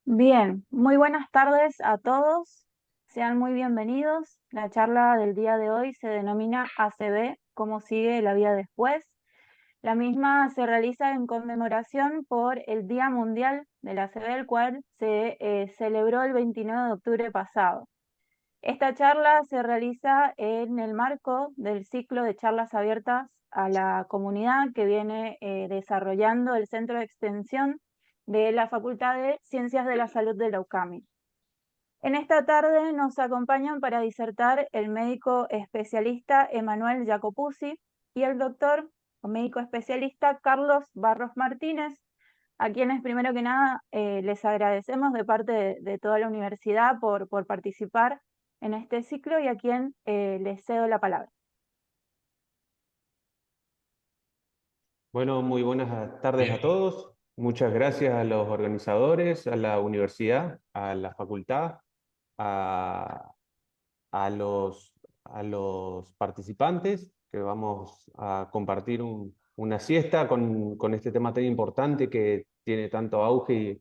Bien, muy buenas tardes a todos. Sean muy bienvenidos. La charla del día de hoy se denomina ACV, cómo sigue la vida después. La misma se realiza en conmemoración por el Día Mundial del ACV, el cual se celebró el 29 de octubre pasado. Esta charla se realiza en el marco del ciclo de charlas abiertas a la comunidad que viene desarrollando el Centro de Extensión de la Facultad de Ciencias de la Salud de la UCAMI. En esta tarde nos acompañan para disertar el médico especialista Emanuel Jacopuzzi y el doctor o médico especialista Carlos Barros Martínez, a quienes primero que nada les agradecemos de parte de toda la universidad por participar en este ciclo y a quien les cedo la palabra. Bueno, muy buenas tardes a todos. Muchas gracias a los organizadores, a la universidad, a la facultad, a, a los participantes que vamos a compartir una siesta con este tema tan importante que tiene tanto auge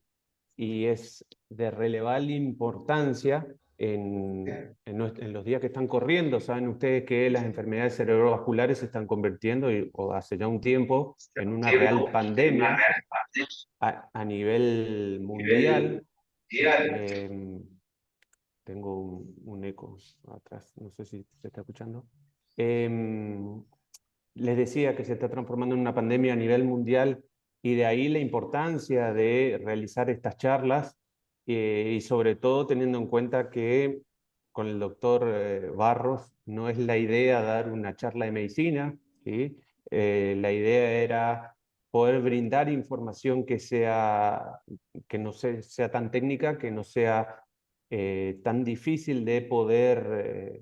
y es de relevable importancia en los días que están corriendo. Saben ustedes que las enfermedades cerebrovasculares se están convirtiendo, o hace ya un tiempo, en una real pandemia a nivel mundial. Eh, Tengo un eco atrás, no sé si se está escuchando. Les decía que se está transformando en una pandemia a nivel mundial y de ahí la importancia de realizar estas charlas y sobre todo teniendo en cuenta que con el doctor Barros no es la idea dar una charla de medicina, ¿sí? La idea era poder brindar información que no sea tan técnica, que no sea tan difícil de poder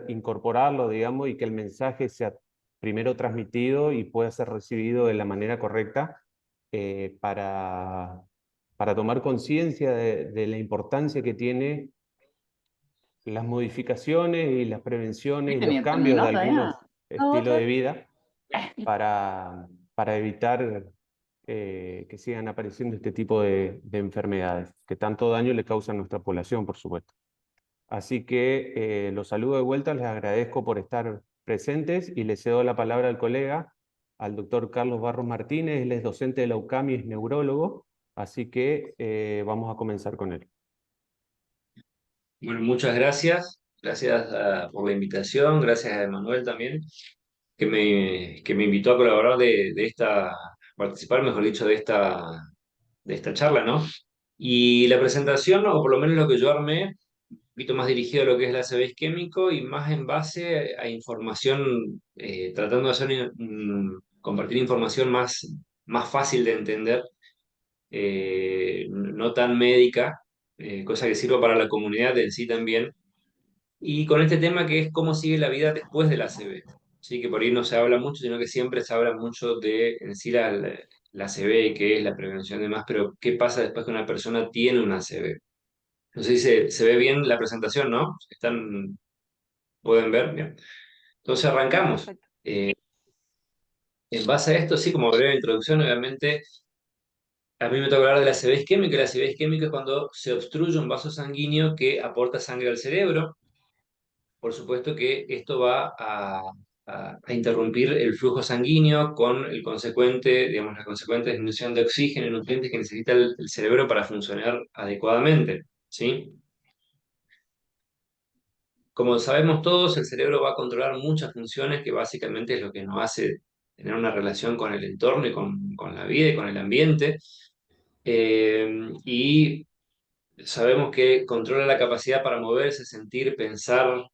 incorporarlo, digamos, y que el mensaje sea primero transmitido y pueda ser recibido de la manera correcta eh, para, para tomar conciencia de la importancia que tiene las modificaciones y las prevenciones y los cambios de algunos estilos de vida para evitar que sigan apareciendo este tipo de enfermedades que tanto daño le causan a nuestra población, por supuesto. Así que los saludo de vuelta, les agradezco por estar presentes y le cedo la palabra al colega, al doctor Carlos Barros Martínez. Él es docente de la UCAMI, es neurólogo, así que vamos a comenzar con él. Bueno, muchas gracias. Gracias por la invitación. Gracias a Emanuel también, que me invitó a colaborar participar, mejor dicho, de esta charla, ¿no? Y la presentación, o por lo menos lo que yo armé, un poquito más dirigido a lo que es el ACV isquémico y más en base a información, tratando de compartir información más fácil de entender, no tan médica, cosa que sirva para la comunidad en sí también y con este tema que es cómo sigue la vida después del ACV. Sí, que por ahí no se habla mucho, sino que siempre se habla mucho de en sí la ACV, que es la prevención de más, pero ¿qué pasa después que una persona tiene un ACV? No sé si se ve bien la presentación, ¿no? ¿Pueden ver? Bien. Entonces Sí, arrancamos. perfecto. En base a esto, sí, como breve introducción, obviamente, a mí me toca hablar de la ACV isquémica. La ACV isquémica es cuando se obstruye un vaso sanguíneo que aporta sangre al cerebro. Por supuesto que esto va a interrumpir el flujo sanguíneo con digamos, la consecuente disminución de oxígeno y nutrientes que necesita el cerebro para funcionar adecuadamente, ¿sí? Como sabemos todos, el cerebro va a controlar muchas funciones que básicamente es lo que nos hace tener una relación con el entorno y con la vida y con el ambiente. Y sabemos que controla la capacidad para moverse, sentir, pensar,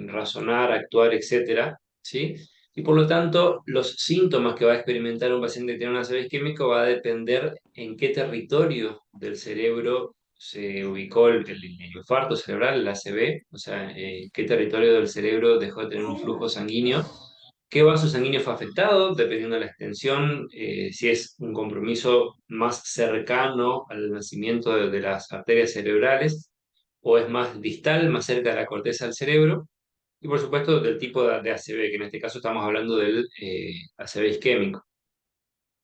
razonar, actuar, etcétera, ¿sí? Y por lo tanto, los síntomas que va a experimentar un paciente que tiene un ACV isquémico va a depender en qué territorio del cerebro se ubicó el infarto cerebral, el ACV, o sea, qué territorio del cerebro dejó de tener un flujo sanguíneo. ¿Qué vaso sanguíneo fue afectado? Dependiendo de la extensión, si es un compromiso más cercano al nacimiento de las arterias cerebrales o es más distal, más cerca de la corteza del cerebro. Y por supuesto del tipo de ACV, que en este caso estamos hablando del ACV isquémico.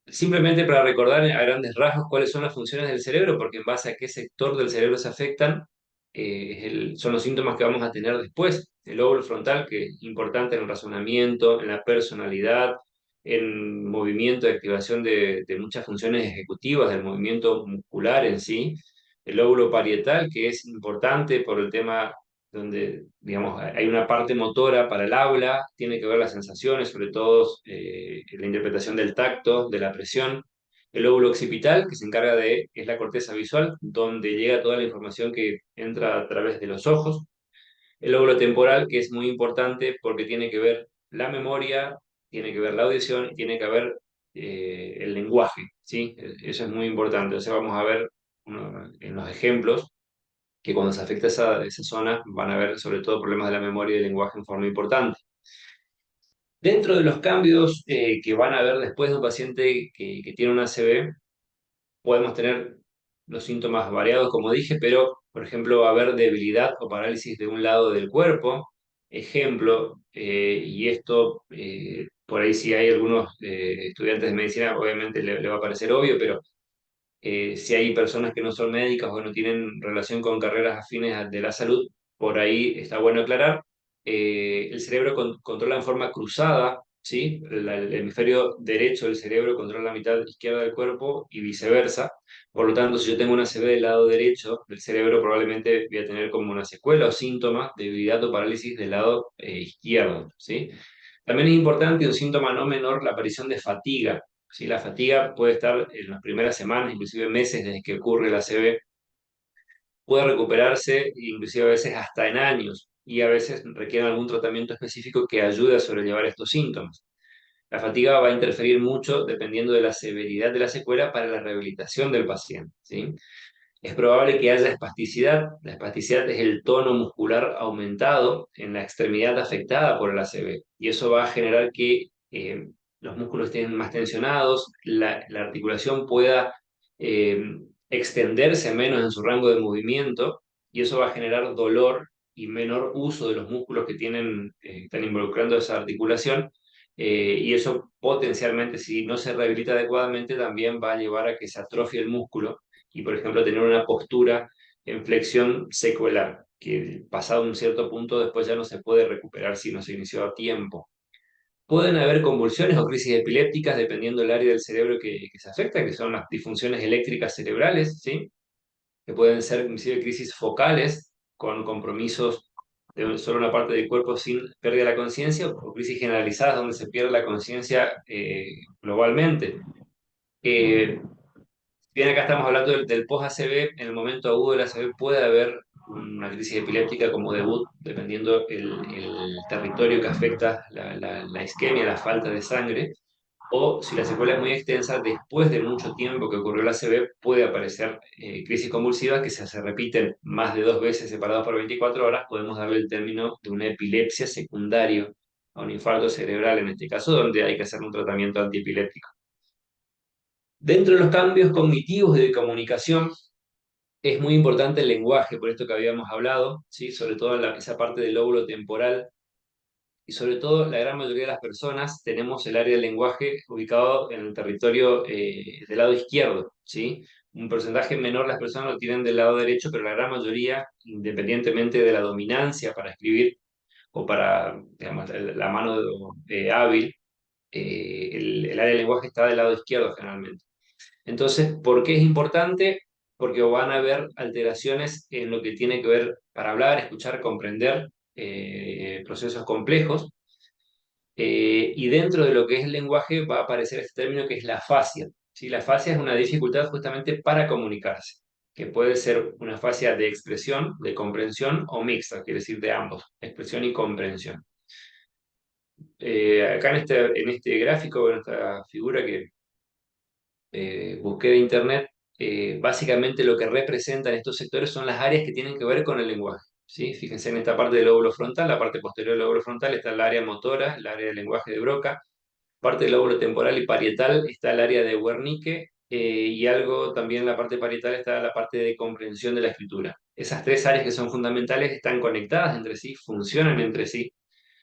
simplemente para recordar a grandes rasgos cuáles son las funciones del cerebro, porque en base a qué sector del cerebro se afectan, son los síntomas que vamos a tener después. El lóbulo frontal, que es importante en el razonamiento, en la personalidad, en movimiento y activación de muchas funciones ejecutivas, del movimiento muscular en sí. El lóbulo parietal, que es importante por el tema donde, digamos, hay una parte motora para el habla, tiene que ver las sensaciones, sobre todo la interpretación del tacto, de la presión. El lóbulo occipital, que se encarga de, es la corteza visual, donde llega toda la información que entra a través de los ojos. El lóbulo temporal, que es muy importante porque tiene que ver la memoria, tiene que ver la audición y tiene que ver el lenguaje, ¿sí? Eso es muy importante. Entonces vamos a ver en los ejemplos que cuando se afecta esa zona van a haber sobre todo problemas de la memoria y del lenguaje en forma importante. Dentro de los cambios que van a haber después de un paciente que tiene una ACV, podemos tener los síntomas variados, como dije, pero, por ejemplo, haber debilidad o parálisis de un lado del cuerpo. Ejemplo, y esto, por ahí si hay algunos estudiantes de medicina, obviamente le va a parecer obvio, pero si hay personas que no son médicas o no tienen relación con carreras afines de la salud, por ahí está bueno aclarar. El cerebro controla en forma cruzada, ¿sí? El hemisferio derecho del cerebro controla la mitad izquierda del cuerpo y viceversa. Por lo tanto, si yo tengo una ACV del lado derecho del cerebro, probablemente voy a tener como una secuela o síntoma de debilidad o parálisis del lado izquierdo, ¿sí? También es importante un síntoma no menor, la aparición de fatiga. ¿Sí? La fatiga puede estar en las primeras semanas, inclusive meses desde que ocurre la ACV, puede recuperarse inclusive a veces hasta en años y a veces requiere algún tratamiento específico que ayude a sobrellevar estos síntomas. La fatiga va a interferir mucho dependiendo de la severidad de la secuela para la rehabilitación del paciente, ¿sí? Es probable que haya espasticidad. La espasticidad es el tono muscular aumentado en la extremidad afectada por el ACV y eso va a generar que los músculos estén más tensionados, la articulación pueda eh, extenderse menos en su rango de movimiento y eso va a generar dolor y menor uso de los músculos que tienen, están involucrando esa articulación. Y eso potencialmente, si no se rehabilita adecuadamente, también va a llevar a que se atrofie el músculo y, por ejemplo, tener una postura en flexión secuelar, que pasado un cierto punto después ya no se puede recuperar si no se inició a tiempo. Pueden haber convulsiones o crisis epilépticas dependiendo del área del cerebro que se afecta, que son las disfunciones eléctricas cerebrales, ¿sí? Que pueden ser inclusive crisis focales con compromisos de solo una parte del cuerpo sin pérdida de la conciencia o crisis generalizadas donde se pierde la conciencia globalmente. Eh, Bien, acá estamos hablando del post-ACV. En el momento agudo del ACV puede haber una crisis epiléptica como debut, dependiendo el territorio que afecta la isquemia, la falta de sangre. O si la secuela es muy extensa, después de mucho tiempo que ocurrió el ACV, puede aparecer crisis convulsivas que se repiten más de 2 veces separadas por 24 horas. Podemos darle el término de una epilepsia secundario a un infarto cerebral, en este caso, donde hay que hacer un tratamiento antiepiléptico. Dentro de los cambios cognitivos y de comunicación, es muy importante el lenguaje, por esto que habíamos hablado, ¿sí? Sobre todo esa parte del lóbulo temporal, y sobre todo la gran mayoría de las personas tenemos el área del lenguaje ubicado en el territorio del lado izquierdo, ¿sí? Un porcentaje menor las personas lo tienen del lado derecho, pero la gran mayoría, independientemente de la dominancia para escribir o para, digamos, la mano hábil, el área del lenguaje está del lado izquierdo generalmente. Entonces, ¿por qué es importante? Porque van a haber alteraciones en lo que tiene que ver para hablar, escuchar, comprender procesos complejos. Y dentro de lo que es el lenguaje va a aparecer este término que es la afasia. ¿Sí? La afasia es una dificultad justamente para comunicarse, que puede ser una afasia de expresión, de comprensión o mixta, quiere decir de ambos, expresión y comprensión. Acá en este gráfico, en esta figura que busqué de internet, básicamente lo que representan estos sectores son las áreas que tienen que ver con el lenguaje. ¿Sí? Fíjense en esta parte del lóbulo frontal, la parte posterior del lóbulo frontal está el área motora, el área del lenguaje de Broca, parte del lóbulo temporal y parietal está el área de Wernicke, y algo también en la parte parietal está la parte de comprensión de la escritura. Esas tres áreas que son fundamentales están conectadas entre sí, funcionan entre sí,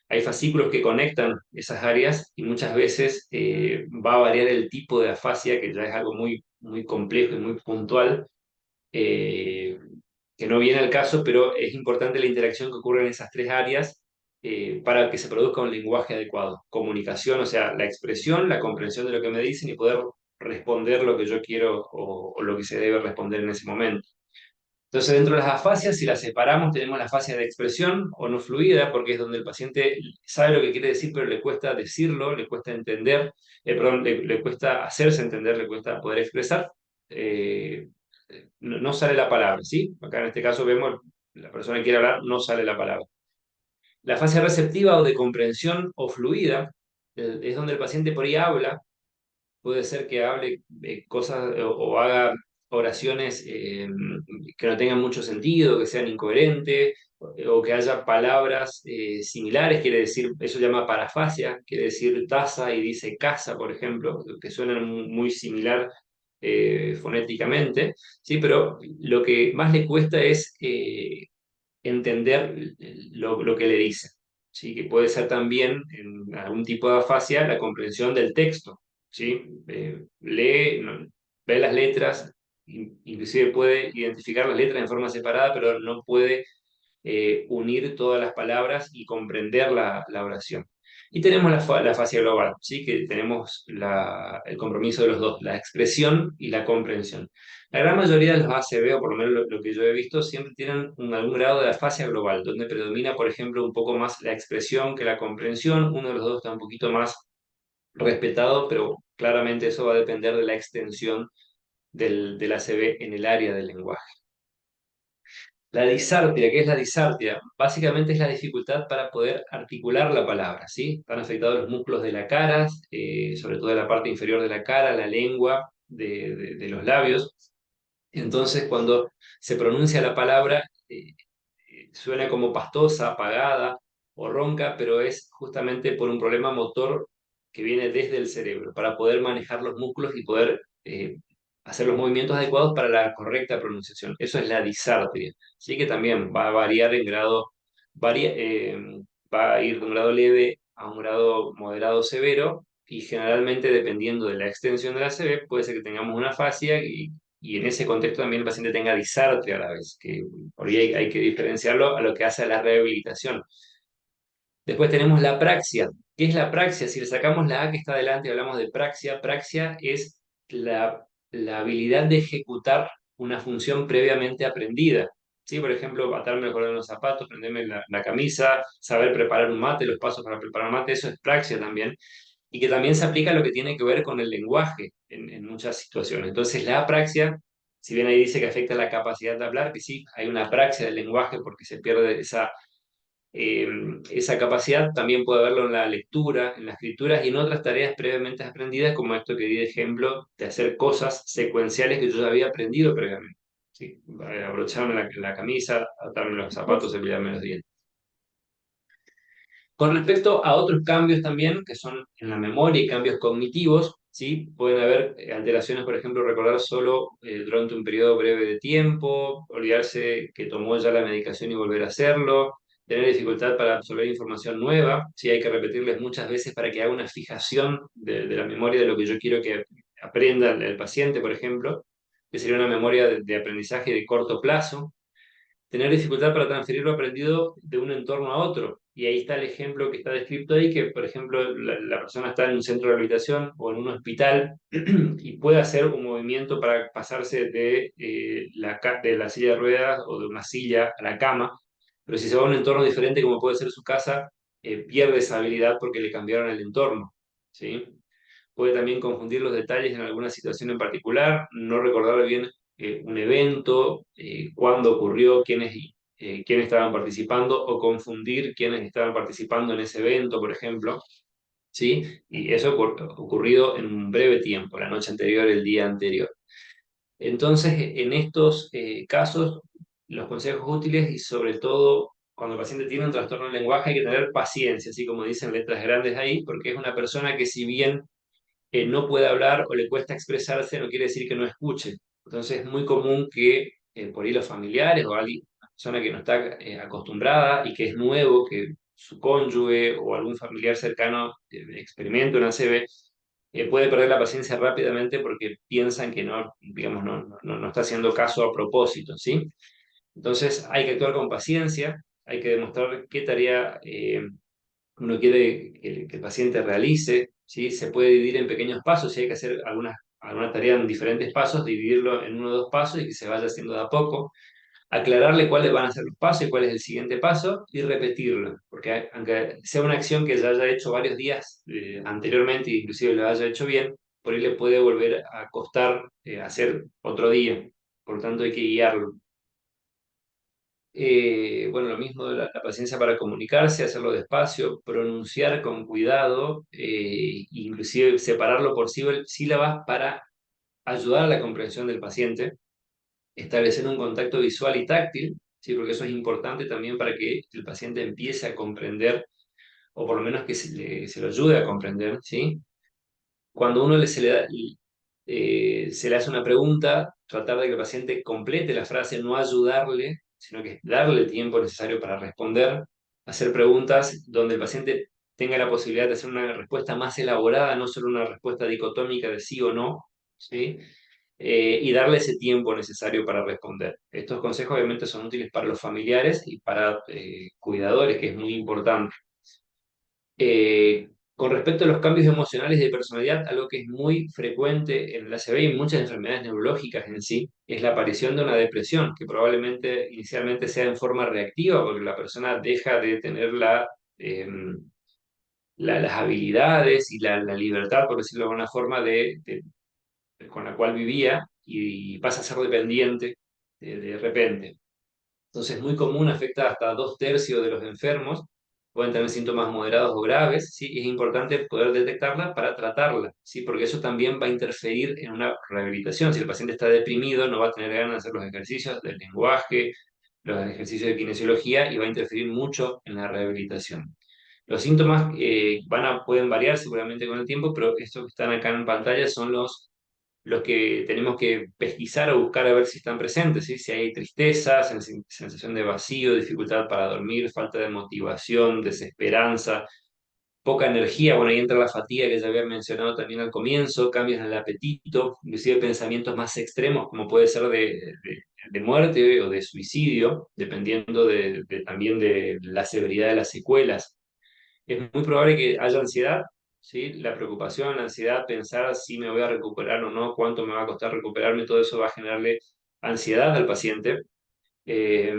hay fascículos que conectan esas áreas y muchas veces va a variar el tipo de afasia, que ya es algo muy, muy complejo y muy puntual, eh, que no viene al caso, pero es importante la interacción que ocurre en esas tres áreas para que se produzca un lenguaje adecuado. Comunicación, o sea, la expresión, la comprensión de lo que me dicen y poder responder lo que yo quiero o lo que se debe responder en ese momento. Entonces, dentro de las afasias, si las separamos, tenemos la afasia de expresión o no fluida, porque es donde el paciente sabe lo que quiere decir, pero le cuesta decirlo, le cuesta entender, perdón, le cuesta hacerse entender, le cuesta poder expresar. eh, no sale la palabra, ¿sí? Acá en este caso vemos, la persona que quiere hablar, no sale la palabra. La fase receptiva o de comprensión o fluida es donde el paciente por ahí habla, puede ser que hable cosas o haga oraciones que no tengan mucho sentido, que sean incoherentes, o que haya palabras similares, quiere decir, eso se llama parafasia, quiere decir taza y dice casa, por ejemplo, que suenan muy similar fonéticamente, ¿sí? Pero lo que más le cuesta es entender lo que le dicen. ¿Sí? Que puede ser también en algún tipo de afasia la comprensión del texto. ¿Sí? Lee, ve las letras, inclusive puede identificar las letras en forma separada, pero no puede unir todas las palabras y comprender la oración. Y tenemos la fascia global, ¿sí? Que tenemos el compromiso de los dos, la expresión y la comprensión. La gran mayoría de los ACV, o por lo menos lo que yo he visto, siempre tienen algún grado de afasia global, donde predomina, por ejemplo, un poco más la expresión que la comprensión. Uno de los dos está un poquito más respetado, pero claramente eso va a depender de la extensión del ACV en el área del lenguaje. La disartria, ¿qué es la disartria? Básicamente es la dificultad para poder articular la palabra, ¿sí? Están afectados los músculos de la cara, sobre todo de la parte inferior de la cara, la lengua, de los labios. Entonces, cuando se pronuncia la palabra, suena como pastosa, apagada o ronca, pero es justamente por un problema motor que viene desde el cerebro, para poder manejar los músculos y poder hacer los movimientos adecuados para la correcta pronunciación. Eso es la disartria. Así que también va a variar en grado, va a ir de un grado leve a un grado moderado severo, y generalmente dependiendo de la extensión de la ACV, puede ser que tengamos una fascia y en ese contexto también el paciente tenga disartria a la vez, que por ahí hay que diferenciarlo a lo que hace la rehabilitación. Después tenemos la praxia. ¿Qué es la praxia? Si le sacamos la A que está adelante y hablamos de praxia, praxia es la habilidad de ejecutar una función previamente aprendida. ¿Sí? Por ejemplo, atarme el cordón de los zapatos, prenderme la camisa, saber preparar un mate, los pasos para preparar un mate, eso es praxia también. Y que también se aplica a lo que tiene que ver con el lenguaje en muchas situaciones. Entonces, la apraxia, si bien ahí dice que afecta la capacidad de hablar, que sí, hay una apraxia del lenguaje porque se pierde esa capacidad, también puede verlo en la lectura, en las escrituras y en otras tareas previamente aprendidas, como esto que di de ejemplo, de hacer cosas secuenciales que yo ya había aprendido previamente. ¿Sí? Abrocharme la camisa, atarme los zapatos, cepillarme los dientes. Con respecto a otros cambios también, que son en la memoria y cambios cognitivos, ¿sí? Pueden haber alteraciones, por ejemplo, recordar solo durante un periodo breve de tiempo, olvidarse que tomó ya la medicación y volver a hacerlo, tener dificultad para absorber información nueva, ¿sí? Hay que repetirles muchas veces para que haga una fijación de la memoria de lo que yo quiero que aprenda el paciente, por ejemplo, que sería una memoria de aprendizaje de corto plazo. Tener dificultad para transferir lo aprendido de un entorno a otro. Y ahí está el ejemplo que está descrito ahí, que por ejemplo la persona está en un centro de rehabilitación o en un hospital y puede hacer un movimiento para pasarse de la silla de ruedas o de una silla a la cama, pero si se va a un entorno diferente como puede ser su casa, pierde esa habilidad porque le cambiaron el entorno. ¿Sí? Puede también confundir los detalles en alguna situación en particular, no recordar bien un evento, cuándo ocurrió, quiénes estaban participando, o confundir quiénes estaban participando en ese evento, por ejemplo. ¿Sí? Y eso ocurrido en un breve tiempo, la noche anterior, el día anterior. Entonces, en estos casos, los consejos útiles y sobre todo cuando el paciente tiene un trastorno del lenguaje hay que tener paciencia, así como dicen letras grandes ahí, porque es una persona que si bien no puede hablar o le cuesta expresarse, no quiere decir que no escuche. Entonces es muy común que por ahí los familiares o alguien, una persona que no está acostumbrada y que es nuevo, que su cónyuge o algún familiar cercano experimente una ACV, puede perder la paciencia rápidamente porque piensan que no, digamos, no está haciendo caso a propósito, ¿sí? Entonces hay que actuar con paciencia, hay que demostrar qué tarea uno quiere que el paciente realice, ¿sí? Se puede dividir en pequeños pasos, si hay que hacer alguna tarea en diferentes pasos, dividirlo en 1 o 2 pasos y que se vaya haciendo de a poco, aclararle cuáles van a ser los pasos y cuál es el siguiente paso y repetirlo, porque aunque sea una acción que ya haya hecho varios días anteriormente, inclusive lo haya hecho bien, por ahí le puede volver a costar hacer otro día, por lo tanto hay que guiarlo. Bueno, lo mismo de la paciencia para comunicarse, hacerlo despacio, pronunciar con cuidado, inclusive separarlo por sílabas para ayudar a la comprensión del paciente, establecer un contacto visual y táctil, ¿sí? Porque eso es importante también para que el paciente empiece a comprender, o por lo menos que se lo ayude a comprender, ¿sí? Cuando se le hace una pregunta, tratar de que el paciente complete la frase, no ayudarle, sino que darle el tiempo necesario para responder, hacer preguntas donde el paciente tenga la posibilidad de hacer una respuesta más elaborada, no solo una respuesta dicotómica de sí o no, ¿sí? Y darle ese tiempo necesario para responder. Estos consejos obviamente son útiles para los familiares y para cuidadores, que es muy importante. Con respecto a los cambios emocionales de personalidad, algo que es muy frecuente en la ACV y en muchas enfermedades neurológicas en sí, es la aparición de una depresión, que probablemente inicialmente sea en forma reactiva, porque la persona deja de tener las habilidades y la libertad, por decirlo de alguna forma, con la cual vivía y pasa a ser dependiente de repente. Entonces, muy común, afecta hasta 2/3 de los enfermos, pueden tener síntomas moderados o graves, ¿sí? Y es importante poder detectarla para tratarla, ¿sí? Porque eso también va a interferir en una rehabilitación. Si el paciente está deprimido, no va a tener ganas de hacer los ejercicios del lenguaje, los ejercicios de kinesiología y va a interferir mucho en la rehabilitación. Los síntomas pueden variar seguramente con el tiempo, pero estos que están acá en pantalla son los que tenemos que pesquisar o buscar a ver si están presentes, ¿sí? Si hay tristeza, sensación de vacío, dificultad para dormir, falta de motivación, desesperanza, poca energía, bueno, ahí entra la fatiga que ya había mencionado también al comienzo, cambios en el apetito, inclusive pensamientos más extremos, como puede ser de muerte o de suicidio, dependiendo también de la severidad de las secuelas. Es muy probable que haya ansiedad, ¿sí? La preocupación, la ansiedad, pensar si me voy a recuperar o no, cuánto me va a costar recuperarme, todo eso va a generarle ansiedad al paciente. Eh,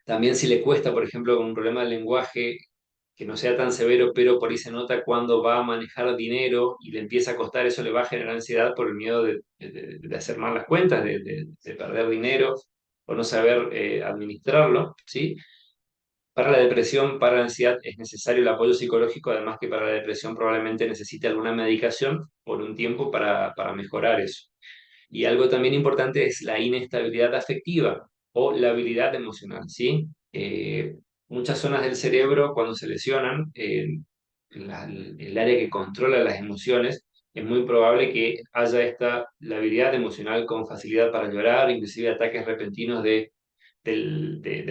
También si le cuesta, por ejemplo, con un problema de lenguaje que no sea tan severo, pero por ahí se nota cuando va a manejar dinero y le empieza a costar, eso le va a generar ansiedad por el miedo de hacer mal las cuentas, de perder dinero o no saber administrarlo, ¿sí? Para la depresión, para la ansiedad es necesario el apoyo psicológico, además que para la depresión probablemente necesite alguna medicación por un tiempo para mejorar eso. Y algo también importante es la inestabilidad afectiva o la habilidad emocional, ¿sí? Muchas zonas del cerebro cuando se lesionan, el área que controla las emociones, es muy probable que haya la habilidad emocional con facilidad para llorar, inclusive ataques repentinos de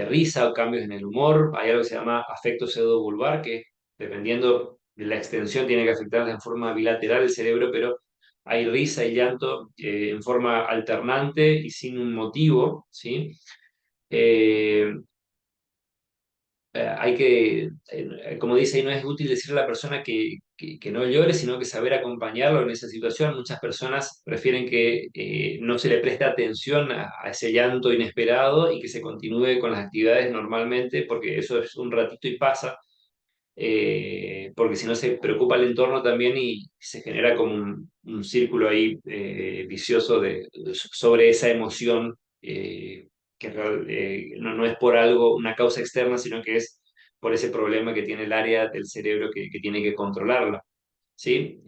risa o cambios en el humor. Hay algo que se llama afecto pseudovulvar, que dependiendo de la extensión tiene que afectar en forma bilateral el cerebro, pero hay risa y llanto en forma alternante y sin un motivo, ¿sí? Eh, como dice ahí, no es útil decirle a la persona que no llore, sino que saber acompañarlo en esa situación. Muchas personas prefieren que no se le preste atención a ese llanto inesperado y que se continúe con las actividades normalmente, porque eso es un ratito y pasa, porque si no se preocupa el entorno también y se genera como un círculo ahí vicioso sobre esa emoción que no es por algo, una causa externa, sino que es por ese problema que tiene el área del cerebro que tiene que controlarla, ¿sí?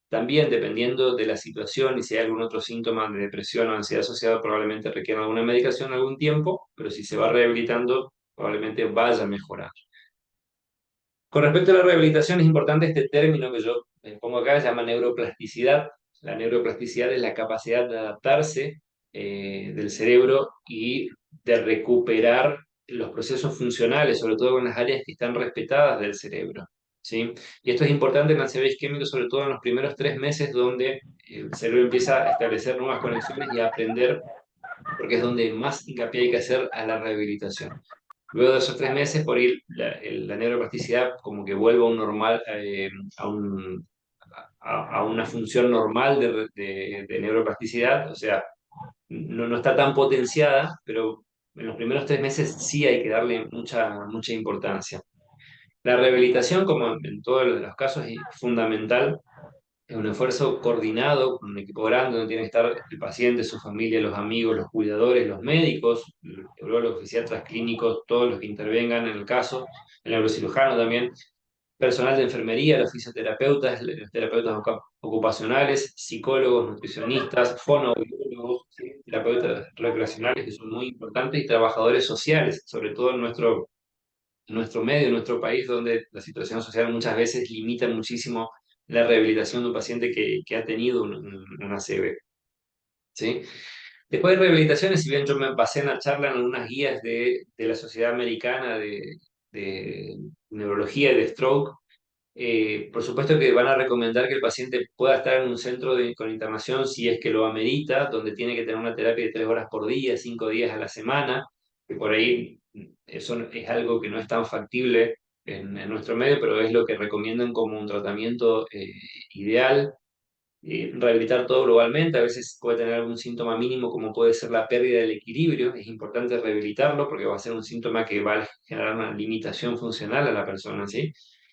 También, dependiendo de la situación y si hay algún otro síntoma de depresión o ansiedad asociado, probablemente requiera alguna medicación algún tiempo, pero si se va rehabilitando, probablemente vaya a mejorar. Con respecto a la rehabilitación, es importante este término que yo pongo acá, se llama neuroplasticidad. La neuroplasticidad es la capacidad de adaptarse del cerebro y de recuperar los procesos funcionales, sobre todo con las áreas que están respetadas del cerebro, ¿sí? Y esto es importante en la ACV isquémico, sobre todo en los primeros 3 meses, donde el cerebro empieza a establecer nuevas conexiones y a aprender, porque es donde más hincapié hay que hacer a la rehabilitación. Luego de esos 3 meses, por ahí la neuroplasticidad como que vuelve a un normal, a, un, a una función normal de neuroplasticidad, o sea, no está tan potenciada, pero en los primeros 3 meses sí hay que darle mucha importancia. La rehabilitación, como en todos los casos, es fundamental. Es un esfuerzo coordinado con un equipo grande donde tiene que estar el paciente, su familia, los amigos, los cuidadores, los médicos, los neurólogos, fisiatras, clínicos, todos los que intervengan en el caso, el neurocirujano también, personal de enfermería, los fisioterapeutas, los terapeutas ocupacionales, psicólogos, nutricionistas, fonoaudiólogos, ¿sí? Terapeutas recreacionales que son muy importantes y trabajadores sociales, sobre todo en nuestro medio, en nuestro país, donde la situación social muchas veces limita muchísimo la rehabilitación de un paciente que ha tenido una ACV, ¿sí? Después de rehabilitaciones, si bien yo me basé en la charla en unas guías de la Sociedad Americana de Neurología y de Stroke, por supuesto que van a recomendar que el paciente pueda estar en un centro con internación si es que lo amerita, donde tiene que tener una terapia de 3 horas por día, 5 días a la semana, que por ahí eso es algo que no es tan factible en nuestro medio, pero es lo que recomiendan como un tratamiento ideal. Rehabilitar todo globalmente, a veces puede tener algún síntoma mínimo como puede ser la pérdida del equilibrio, es importante rehabilitarlo porque va a ser un síntoma que va a generar una limitación funcional a la persona, ¿sí?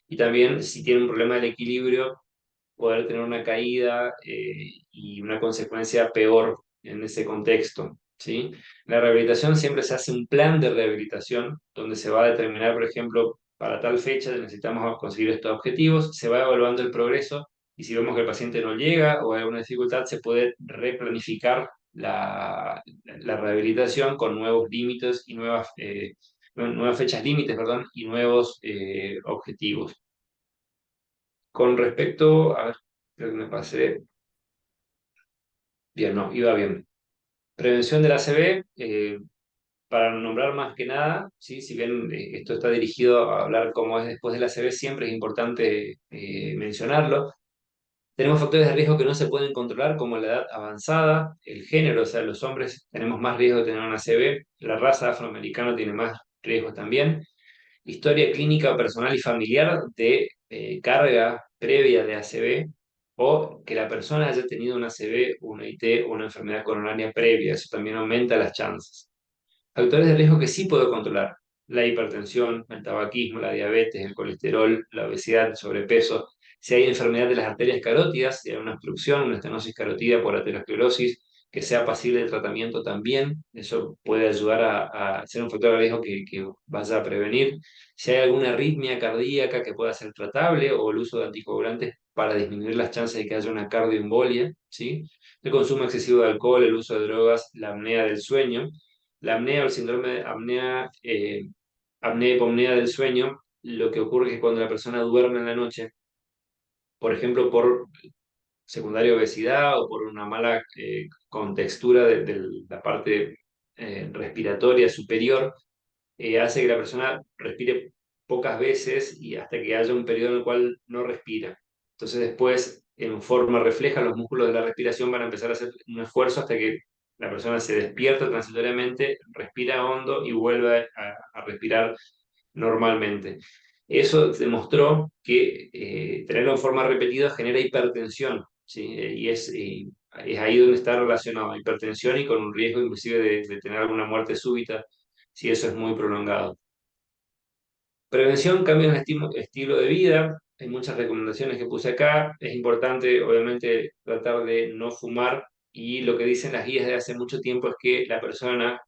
Y también si tiene un problema del equilibrio, poder tener una caída y una consecuencia peor en ese contexto, ¿sí? La rehabilitación siempre se hace un plan de rehabilitación donde se va a determinar, por ejemplo, para tal fecha necesitamos conseguir estos objetivos, se va evaluando el progreso y si vemos que el paciente no llega o hay alguna dificultad, se puede replanificar la rehabilitación con nuevos límites y nuevas fechas límites, perdón, y nuevos objetivos. Con respecto a, creo que me pasé, bien, no, iba bien. Prevención de la ACV, para nombrar más que nada, ¿sí? Si bien esto está dirigido a hablar cómo es después de la ACV, siempre es importante mencionarlo. Tenemos factores de riesgo que no se pueden controlar, como la edad avanzada, el género, o sea, los hombres tenemos más riesgo de tener una ACV, la raza afroamericana tiene más riesgos también, historia clínica personal y familiar de carga previa de ACV o que la persona haya tenido una ACV, una IT o una enfermedad coronaria previa. Eso también aumenta las chances. Factores de riesgo que sí puedo controlar: la hipertensión, el tabaquismo, la diabetes, el colesterol, la obesidad, el sobrepeso. Si hay enfermedad de las arterias carótidas, si hay una obstrucción, una estenosis carótida por aterosclerosis, que sea pasible de tratamiento también, eso puede ayudar a ser un factor de riesgo que vaya a prevenir. Si hay alguna arritmia cardíaca que pueda ser tratable o el uso de anticoagulantes para disminuir las chances de que haya una cardioembolia, ¿sí? El consumo excesivo de alcohol, el uso de drogas, la apnea del sueño. La apnea o el síndrome de apnea, apnea-hipopnea del sueño, lo que ocurre es que cuando la persona duerme en la noche, por ejemplo, por secundaria obesidad o por una mala contextura de la parte respiratoria superior, hace que la persona respire pocas veces y hasta que haya un periodo en el cual no respira. Entonces después, en forma refleja, los músculos de la respiración van a empezar a hacer un esfuerzo hasta que la persona se despierta transitoriamente, respira hondo y vuelve a respirar normalmente. Eso demostró que tenerlo en forma repetida genera hipertensión, ¿sí? Es ahí donde está relacionado hipertensión y con un riesgo inclusive de tener alguna muerte súbita si eso es muy prolongado. Prevención, cambios en estilo de vida. Hay muchas recomendaciones que puse acá. Es importante, obviamente, tratar de no fumar. Y lo que dicen las guías de hace mucho tiempo es que la persona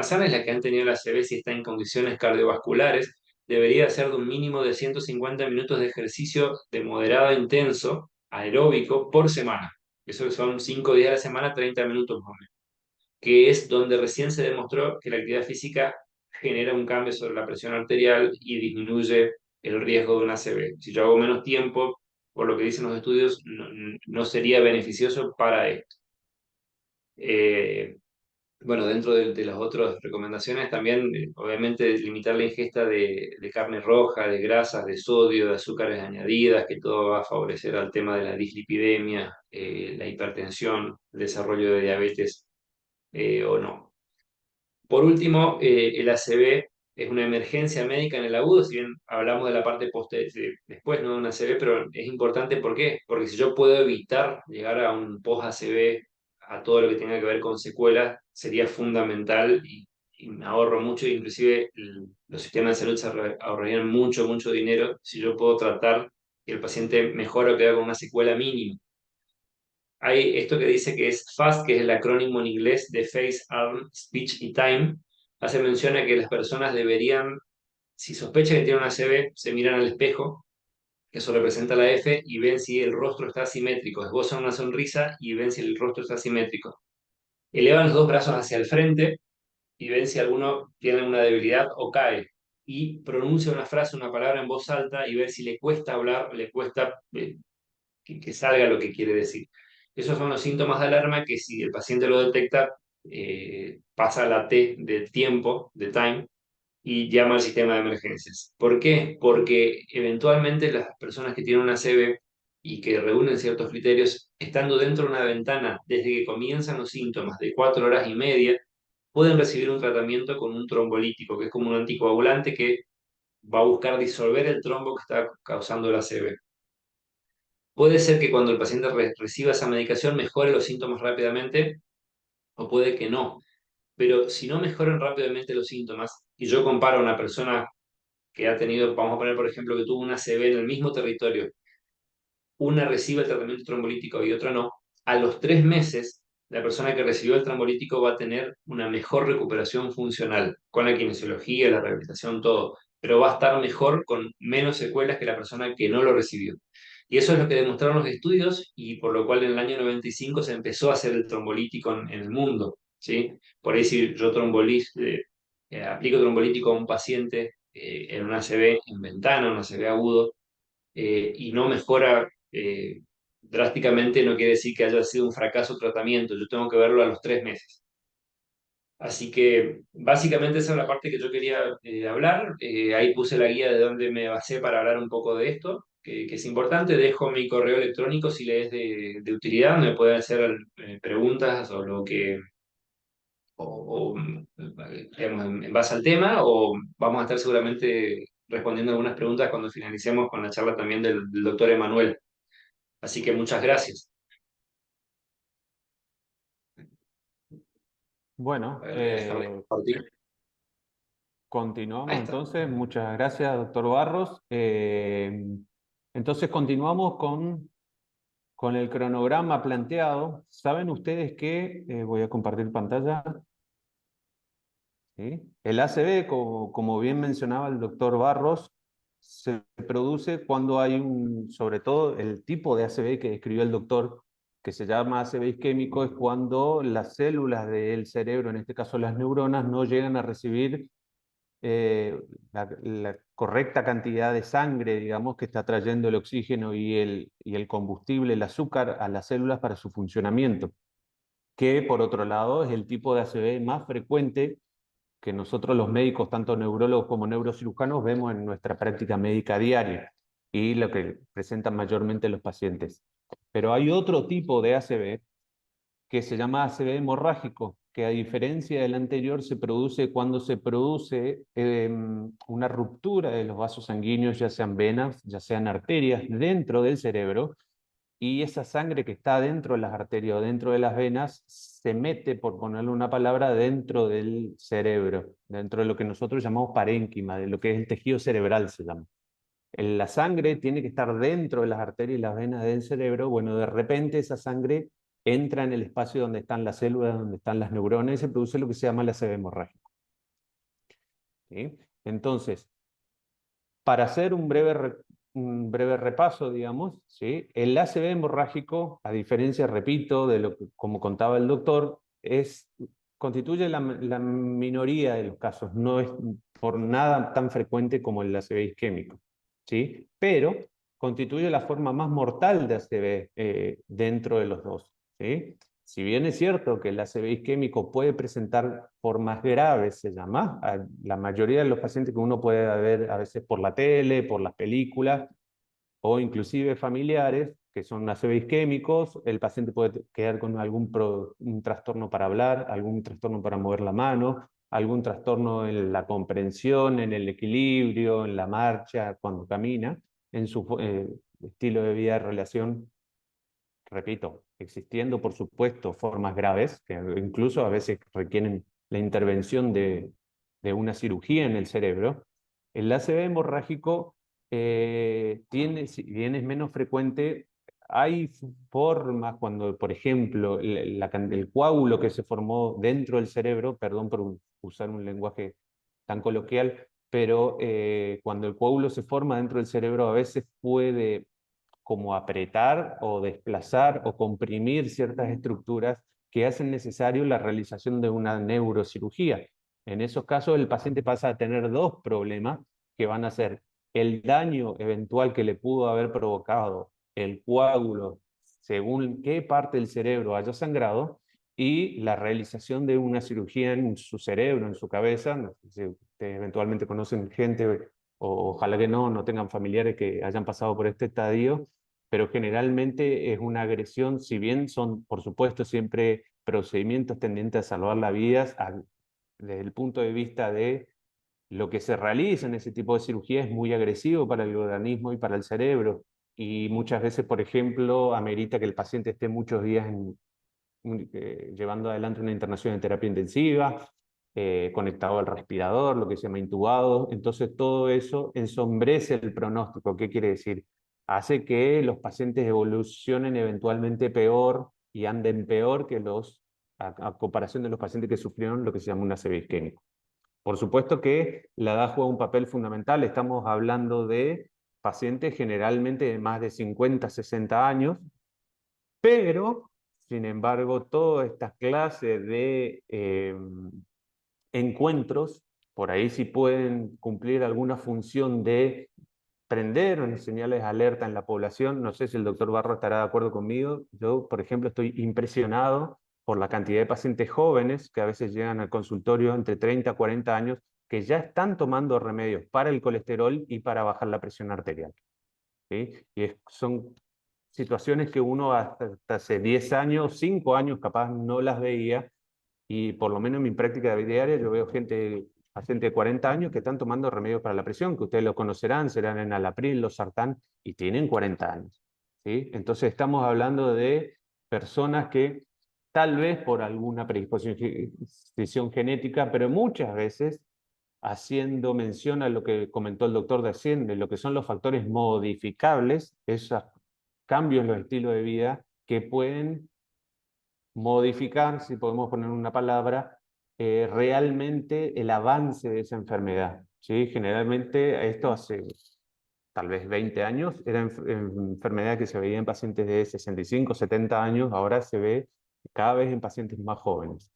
sana es la que han tenido la ACV si está en condiciones cardiovasculares. Debería hacer de un mínimo de 150 minutos de ejercicio de moderado a intenso, aeróbico, por semana. Eso son 5 días a la semana, 30 minutos más o menos, que es donde recién se demostró que la actividad física genera un cambio sobre la presión arterial y disminuye el riesgo de una ACV. Si yo hago menos tiempo, por lo que dicen los estudios, no sería beneficioso para esto. Bueno, dentro de las otras recomendaciones también, obviamente, limitar la ingesta de carne roja, de grasas, de sodio, de azúcares añadidas, que todo va a favorecer al tema de la dislipidemia, la hipertensión, el desarrollo de diabetes o no. Por último, el ACV es una emergencia médica en el agudo, si bien hablamos de la parte después, ¿no? De un ACV, pero es importante, ¿por qué? Porque si yo puedo evitar llegar a un post-ACV, a todo lo que tenga que ver con secuelas, sería fundamental y me ahorro mucho, inclusive los sistemas de salud ahorrarían mucho, mucho dinero si yo puedo tratar que el paciente mejore o quede con una secuela mínima. Hay esto que dice que es FAST, que es el acrónimo en inglés de Face, Arm, Speech y Time. Hace mención a que las personas deberían, si sospechan que tienen una ACV, se miran al espejo, que eso representa la F, y ven si el rostro está asimétrico. Esbozan una sonrisa y ven si el rostro está asimétrico. Elevan los dos brazos hacia el frente y ven si alguno tiene una debilidad o cae. Y pronuncia una frase, una palabra en voz alta y ver si le cuesta hablar, le cuesta que salga lo que quiere decir. Esos son los síntomas de alarma que si el paciente lo detecta, pasa la T del tiempo, de time, y llama al sistema de emergencias. ¿Por qué? Porque eventualmente las personas que tienen una CB y que reúnen ciertos criterios, estando dentro de una ventana desde que comienzan los síntomas de 4 horas y media, pueden recibir un tratamiento con un trombolítico, que es como un anticoagulante que va a buscar disolver el trombo que está causando la CB. Puede ser que cuando el paciente reciba esa medicación mejore los síntomas rápidamente o puede que no. Pero si no mejoran rápidamente los síntomas, y yo comparo a una persona que ha tenido, vamos a poner por ejemplo que tuvo una ACV en el mismo territorio, una recibe el tratamiento trombolítico y otra no, a los 3 meses la persona que recibió el trombolítico va a tener una mejor recuperación funcional, con la kinesiología, la rehabilitación, todo, pero va a estar mejor con menos secuelas que la persona que no lo recibió. Y eso es lo que demostraron los estudios y por lo cual en el año 95 se empezó a hacer el trombolítico en el mundo, ¿sí? Por ahí si yo aplico trombolítico a un paciente en una ACV en ventana, un ACV agudo, y no mejora drásticamente, no quiere decir que haya sido un fracaso tratamiento, yo tengo que verlo a los 3 meses. Así que básicamente esa es la parte que yo quería hablar. Ahí puse la guía de donde me basé para hablar un poco de esto, que es importante. Dejo mi correo electrónico si le es de utilidad, me pueden hacer preguntas o lo que, digamos, en base al tema, o vamos a estar seguramente respondiendo algunas preguntas cuando finalicemos con la charla también del doctor Emanuel. Así que muchas gracias. A Bueno, ver, déjame compartir. Ahí continuamos está. entonces. Muchas gracias, doctor Barros. Entonces continuamos con el cronograma planteado. Saben ustedes que, voy a compartir pantalla, ¿sí? El ACV, como bien mencionaba el doctor Barros, se produce cuando hay sobre todo el tipo de ACV que describió el doctor, que se llama ACV isquémico, es cuando las células del cerebro, en este caso las neuronas, no llegan a recibir la correcta cantidad de sangre, digamos, que está trayendo el oxígeno y el combustible, el azúcar, a las células para su funcionamiento, que por otro lado es el tipo de ACV más frecuente que nosotros los médicos, tanto neurólogos como neurocirujanos, vemos en nuestra práctica médica diaria y lo que presentan mayormente los pacientes. Pero hay otro tipo de ACV que se llama ACV hemorrágico, que a diferencia del anterior se produce cuando se produce una ruptura de los vasos sanguíneos, ya sean venas, ya sean arterias, dentro del cerebro, y esa sangre que está dentro de las arterias o dentro de las venas se mete, por ponerle una palabra, dentro del cerebro, dentro de lo que nosotros llamamos parénquima, de lo que es el tejido cerebral se llama. La sangre tiene que estar dentro de las arterias y las venas del cerebro. Bueno, de repente esa sangre entra en el espacio donde están las células, donde están las neuronas y se produce lo que se llama la ACV hemorrágico. ¿Sí? Entonces, para hacer un breve repaso, digamos, ¿sí? El ACV hemorrágico, a diferencia, repito, de lo que, como contaba el doctor, constituye la minoría de los casos, no es por nada tan frecuente como el ACV isquémico, ¿sí? Pero constituye la forma más mortal de ACV dentro de los dos, ¿sí? Si bien es cierto que el ACV isquémico puede presentar formas graves, se llama, la mayoría de los pacientes que uno puede ver a veces por la tele, por las películas, o inclusive familiares, que son ACV isquémicos, el paciente puede quedar con un trastorno para hablar, algún trastorno para mover la mano, algún trastorno en la comprensión, en el equilibrio, en la marcha, cuando camina, en su estilo de vida, relación, repito, existiendo por supuesto formas graves, que incluso a veces requieren la intervención de una cirugía en el cerebro. El ACV hemorrágico tiene, si bien es menos frecuente, hay formas cuando, por ejemplo, el coágulo que se formó dentro del cerebro, perdón por usar un lenguaje tan coloquial, pero cuando el coágulo se forma dentro del cerebro a veces puede como apretar o desplazar o comprimir ciertas estructuras que hacen necesario la realización de una neurocirugía. En esos casos el paciente pasa a tener dos problemas que van a ser el daño eventual que le pudo haber provocado el coágulo según qué parte del cerebro haya sangrado y la realización de una cirugía en su cerebro, en su cabeza. No sé si ustedes eventualmente conocen gente o ojalá que no tengan familiares que hayan pasado por este estadio, pero generalmente es una agresión, si bien son, por supuesto, siempre procedimientos tendientes a salvar las vidas, desde el punto de vista de lo que se realiza en ese tipo de cirugía es muy agresivo para el organismo y para el cerebro, y muchas veces, por ejemplo, amerita que el paciente esté muchos días llevando adelante una internación en terapia intensiva, conectado al respirador, lo que se llama intubado. Entonces todo eso ensombrece el pronóstico. ¿Qué quiere decir? Hace que los pacientes evolucionen eventualmente peor y anden peor que a comparación de los pacientes que sufrieron lo que se llama un ACV isquémico. Por supuesto que la edad juega un papel fundamental. Estamos hablando de pacientes generalmente de más de 50, 60 años, pero, sin embargo, todas estas clases de encuentros, por ahí sí pueden cumplir alguna función de prender unas señales de alerta en la población. No sé si el doctor Barro estará de acuerdo conmigo. Yo, por ejemplo, estoy impresionado por la cantidad de pacientes jóvenes que a veces llegan al consultorio entre 30 y 40 años que ya están tomando remedios para el colesterol y para bajar la presión arterial. ¿Sí? Son situaciones que uno hasta hace 10 años, 5 años capaz no las veía, y por lo menos en mi práctica diaria yo veo pacientes de 40 años que están tomando remedios para la presión, que ustedes lo conocerán, serán enalapril, losartán, y tienen 40 años. ¿Sí? Entonces estamos hablando de personas que tal vez por alguna predisposición genética, pero muchas veces haciendo mención a lo que comentó el doctor de Hacienda, lo que son los factores modificables, esos cambios en los estilos de vida que pueden modificar, si podemos poner una palabra, realmente el avance de esa enfermedad. ¿Sí? Generalmente esto hace tal vez 20 años, era enfermedad que se veía en pacientes de 65, 70 años, ahora se ve cada vez en pacientes más jóvenes.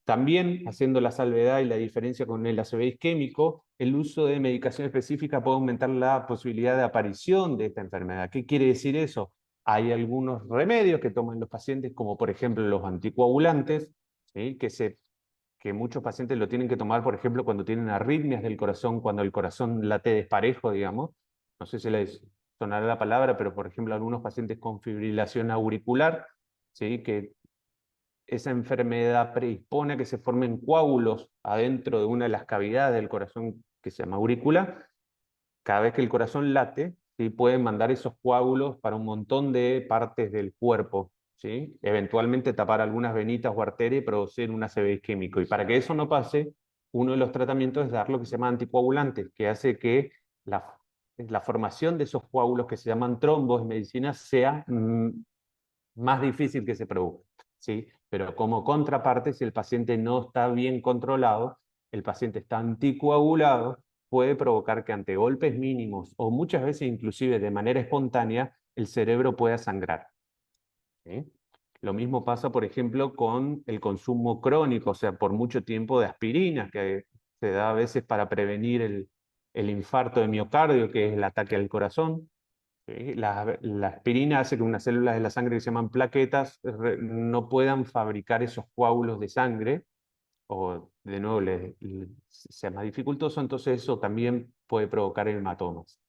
También, haciendo la salvedad y la diferencia con el ACV isquémico, el uso de medicación específica puede aumentar la posibilidad de aparición de esta enfermedad. ¿Qué quiere decir eso? Hay algunos remedios que toman los pacientes, como por ejemplo los anticoagulantes, ¿sí? que muchos pacientes lo tienen que tomar, por ejemplo, cuando tienen arritmias del corazón, cuando el corazón late desparejo, digamos. No sé si les sonará la palabra, pero por ejemplo algunos pacientes con fibrilación auricular, ¿sí? que esa enfermedad predispone a que se formen coágulos adentro de una de las cavidades del corazón que se llama aurícula. Cada vez que el corazón late, ¿sí? pueden mandar esos coágulos para un montón de partes del cuerpo, ¿sí? Eventualmente tapar algunas venitas o arterias y producir un ACV isquémico. Y para que eso no pase, uno de los tratamientos es dar lo que se llama anticoagulantes, que hace que la formación de esos coágulos que se llaman trombos en medicina sea más difícil que se produzca. ¿Sí? Pero como contraparte, si el paciente no está bien controlado, el paciente está anticoagulado, puede provocar que ante golpes mínimos o muchas veces inclusive de manera espontánea, el cerebro pueda sangrar. ¿Sí? Lo mismo pasa, por ejemplo, con el consumo crónico, o sea, por mucho tiempo de aspirinas, que se da a veces para prevenir el infarto de miocardio, que es el ataque al corazón. ¿sí? La aspirina hace que unas células de la sangre que se llaman plaquetas no puedan fabricar esos coágulos de sangre, o de nuevo sea más dificultoso, entonces eso también puede provocar hematomas.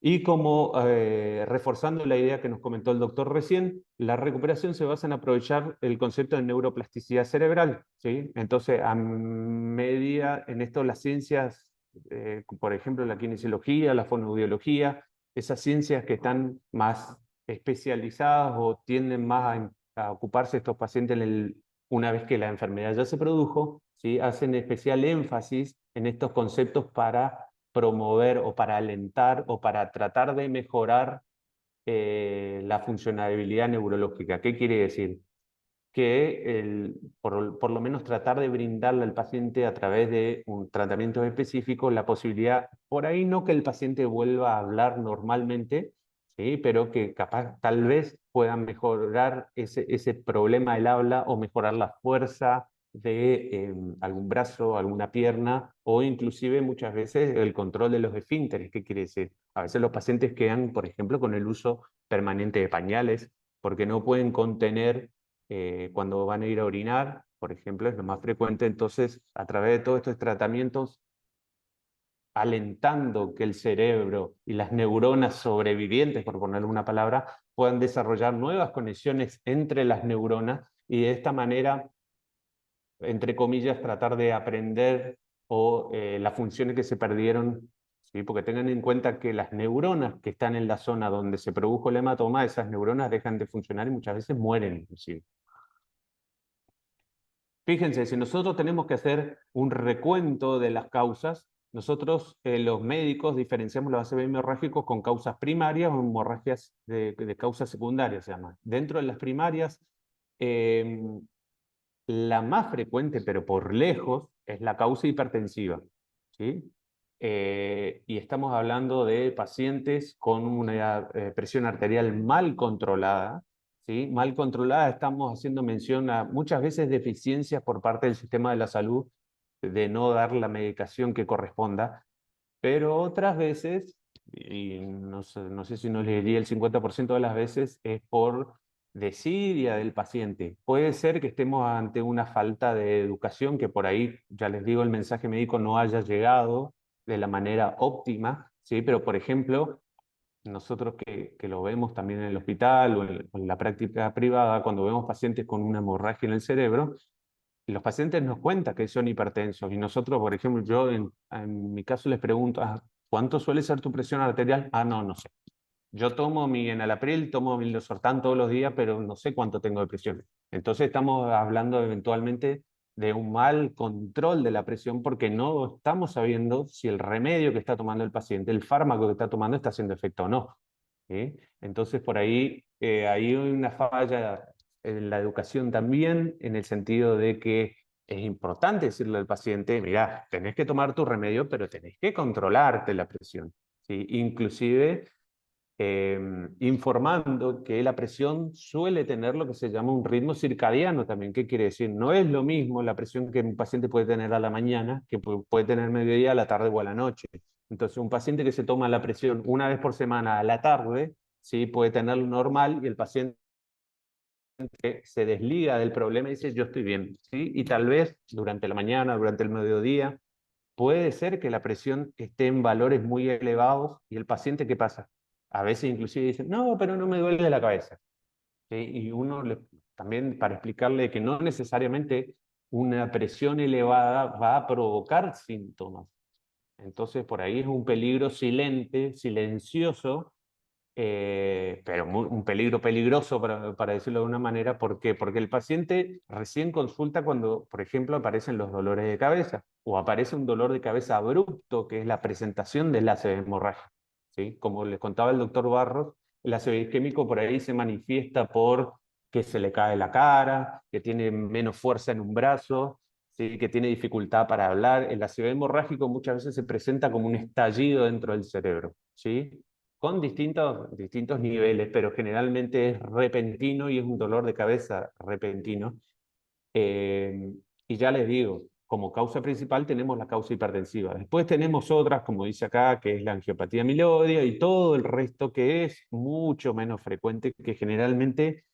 Y como reforzando la idea que nos comentó el doctor recién, la recuperación se basa en aprovechar el concepto de neuroplasticidad cerebral, ¿sí? Entonces, a medida en esto las ciencias, por ejemplo, la kinesiología, la fonoaudiología, esas ciencias que están más especializadas o tienden más a ocuparse de estos pacientes una vez que la enfermedad ya se produjo, ¿sí? Hacen especial énfasis en estos conceptos para promover o para alentar o para tratar de mejorar la funcionalidad neurológica. ¿Qué quiere decir? Que por lo menos tratar de brindarle al paciente a través de un tratamiento específico la posibilidad, por ahí no que el paciente vuelva a hablar normalmente, ¿sí? Pero que capaz tal vez puedan mejorar ese problema del habla o mejorar la fuerza de algún brazo, alguna pierna, o inclusive muchas veces el control de los esfínteres. ¿Qué quiere decir? A veces los pacientes quedan, por ejemplo, con el uso permanente de pañales porque no pueden contener cuando van a ir a orinar, por ejemplo, es lo más frecuente. Entonces, a través de todos estos tratamientos, alentando que el cerebro y las neuronas sobrevivientes, por ponerle una palabra, puedan desarrollar nuevas conexiones entre las neuronas y de esta manera, entre comillas, tratar de aprender o las funciones que se perdieron, ¿sí? Porque tengan en cuenta que las neuronas que están en la zona donde se produjo el hematoma, esas neuronas dejan de funcionar y muchas veces mueren inclusive. Fíjense, si nosotros tenemos que hacer un recuento de las causas, nosotros los médicos diferenciamos los ACV hemorrágicos con causas primarias o hemorragias de causas secundarias, se llama. Dentro de las primarias, la más frecuente, pero por lejos, es la causa hipertensiva, ¿sí? Y estamos hablando de pacientes con una presión arterial mal controlada, ¿sí? Mal controlada, estamos haciendo mención a muchas veces deficiencias por parte del sistema de la salud de no dar la medicación que corresponda, pero otras veces, y no sé si no les diría el 50% de las veces, es por desidia del paciente. Puede ser que estemos ante una falta de educación, que por ahí, ya les digo, el mensaje médico no haya llegado de la manera óptima, ¿sí? Pero, por ejemplo, nosotros que lo vemos también en el hospital o en la práctica privada, cuando vemos pacientes con una hemorragia en el cerebro, los pacientes nos cuentan que son hipertensos y nosotros, por ejemplo, yo en mi caso les pregunto, ¿cuánto suele ser tu presión arterial? No, no sé. Yo tomo mi enalapril, tomo mi losartán todos los días, pero no sé cuánto tengo de presión. Entonces estamos hablando eventualmente de un mal control de la presión porque no estamos sabiendo si el remedio que está tomando el paciente, el fármaco que está tomando, está haciendo efecto o no. ¿Sí? Entonces por ahí hay una falla en la educación también, en el sentido de que es importante decirle al paciente, mira, tenés que tomar tu remedio, pero tenés que controlarte la presión, ¿sí? Inclusive informando que la presión suele tener lo que se llama un ritmo circadiano también. ¿Qué quiere decir? No es lo mismo la presión que un paciente puede tener a la mañana que puede tener mediodía, a la tarde o a la noche. Entonces, un paciente que se toma la presión una vez por semana a la tarde, ¿sí? Puede tenerlo normal y el paciente se desliga del problema y dice, yo estoy bien, ¿sí? Y tal vez durante la mañana, durante el mediodía, puede ser que la presión esté en valores muy elevados y el paciente, ¿qué pasa? A veces inclusive dice, no, pero no me duele la cabeza, ¿sí? Y uno también para explicarle que no necesariamente una presión elevada va a provocar síntomas. Entonces por ahí es un peligro silente, silencioso, pero un peligro peligroso, para decirlo de una manera. ¿Por qué? Porque el paciente recién consulta cuando, por ejemplo, aparecen los dolores de cabeza o aparece un dolor de cabeza abrupto, que es la presentación del ácido hemorrágico, ¿sí? Como les contaba el doctor Barros, el ácido isquémico por ahí se manifiesta por que se le cae la cara, que tiene menos fuerza en un brazo, ¿sí? Que tiene dificultad para hablar. El ácido hemorrágico muchas veces se presenta como un estallido dentro del cerebro, ¿sí? Con distintos niveles, pero generalmente es repentino y es un dolor de cabeza repentino. Y ya les digo, como causa principal tenemos la causa hipertensiva. Después tenemos otras, como dice acá, que es la angiopatía amiloidea y todo el resto que es mucho menos frecuente, que generalmente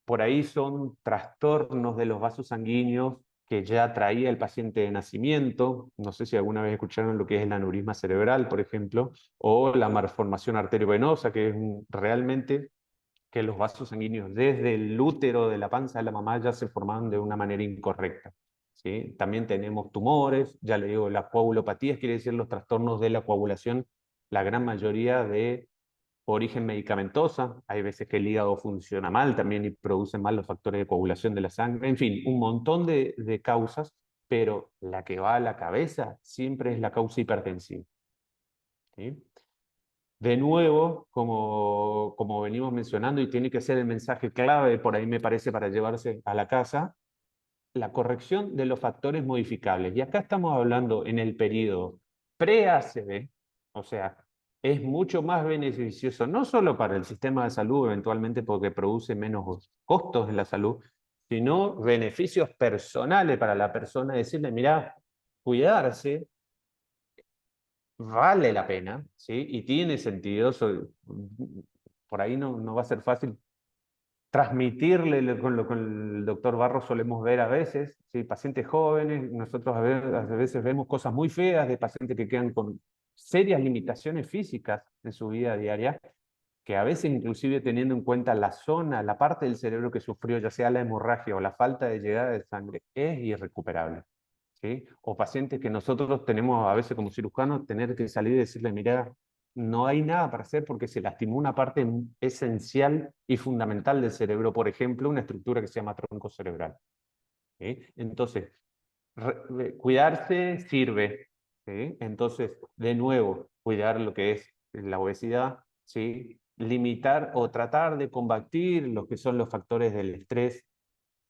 por ahí son trastornos de los vasos sanguíneos que ya traía el paciente de nacimiento. No sé si alguna vez escucharon lo que es el aneurisma cerebral, por ejemplo, o la malformación arteriovenosa, que es realmente que los vasos sanguíneos desde el útero de la panza de la mamá ya se formaban de una manera incorrecta. ¿Sí? También tenemos tumores, ya le digo, las coagulopatías, quiere decir los trastornos de la coagulación, la gran mayoría de origen medicamentosa, hay veces que el hígado funciona mal también y produce mal los factores de coagulación de la sangre, en fin, un montón de causas, pero la que va a la cabeza siempre es la causa hipertensiva. ¿Sí? De nuevo, como venimos mencionando, y tiene que ser el mensaje clave, por ahí me parece, para llevarse a la casa, la corrección de los factores modificables. Y acá estamos hablando en el periodo pre-ACV, o sea, es mucho más beneficioso, no solo para el sistema de salud, eventualmente porque produce menos costos en la salud, sino beneficios personales para la persona, decirle, mira, cuidarse vale la pena, ¿sí? Y tiene sentido, por ahí no va a ser fácil transmitirle con lo que el doctor Barros solemos ver a veces, ¿sí? Pacientes jóvenes, nosotros a veces vemos cosas muy feas de pacientes que quedan con serias limitaciones físicas en su vida diaria, que a veces inclusive teniendo en cuenta la zona, la parte del cerebro que sufrió, ya sea la hemorragia o la falta de llegada de sangre, es irrecuperable. ¿Sí? O pacientes que nosotros tenemos a veces como cirujanos, tener que salir y decirle, mira, no hay nada para hacer porque se lastimó una parte esencial y fundamental del cerebro, por ejemplo, una estructura que se llama tronco cerebral. ¿Sí? Entonces, cuidarse sirve. ¿Sí? Entonces, de nuevo, cuidar lo que es la obesidad, ¿sí? Limitar o tratar de combatir lo que son los factores del estrés.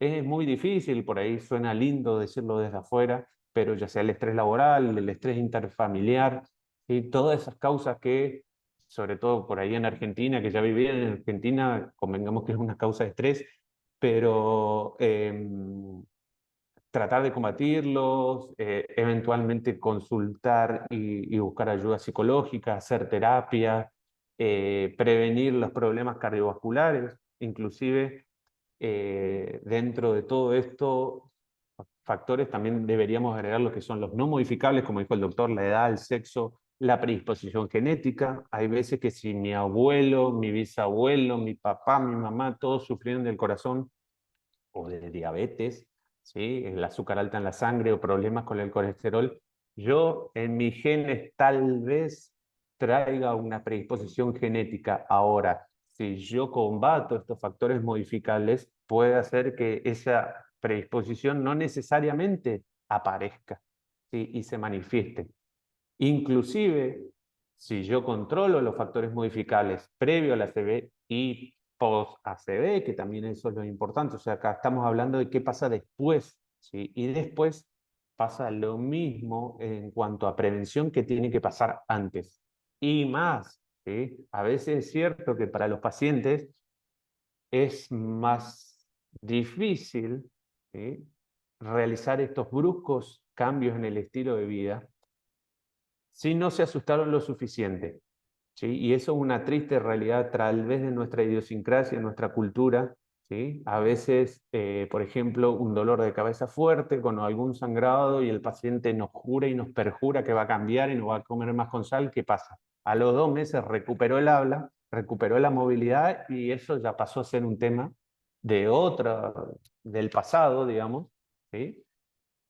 Es muy difícil, por ahí suena lindo decirlo desde afuera, pero ya sea el estrés laboral, el estrés interfamiliar, y todas esas causas que, sobre todo por ahí en Argentina, que ya viví en Argentina, convengamos que es una causa de estrés, pero tratar de combatirlos, eventualmente consultar y buscar ayuda psicológica, hacer terapia, prevenir los problemas cardiovasculares, inclusive dentro de todo esto, factores también deberíamos agregar lo que son los no modificables, como dijo el doctor, la edad, el sexo, la predisposición genética. Hay veces que si mi abuelo, mi bisabuelo, mi papá, mi mamá, todos sufrieron del corazón o de diabetes, ¿sí? El azúcar alta en la sangre o problemas con el colesterol, yo en mis genes tal vez traiga una predisposición genética. Ahora, si yo combato estos factores modificables, puede hacer que esa predisposición no necesariamente aparezca, ¿sí? Y se manifieste. Inclusive, si yo controlo los factores modificables previo a la ACV y post-ACV, que también eso es lo importante, o sea, acá estamos hablando de qué pasa después, ¿sí? Y después pasa lo mismo en cuanto a prevención que tiene que pasar antes. Y más, ¿sí? A veces es cierto que para los pacientes es más difícil, ¿sí? Realizar estos bruscos cambios en el estilo de vida si no se asustaron lo suficiente. ¿Sí? Y eso es una triste realidad, tal vez de nuestra idiosincrasia, de nuestra cultura. ¿Sí? A veces, por ejemplo, un dolor de cabeza fuerte con algún sangrado y el paciente nos jura y nos perjura que va a cambiar y no va a comer más con sal. ¿Qué pasa? A los 2 meses recuperó el habla, recuperó la movilidad y eso ya pasó a ser un tema de del pasado, digamos. ¿Sí?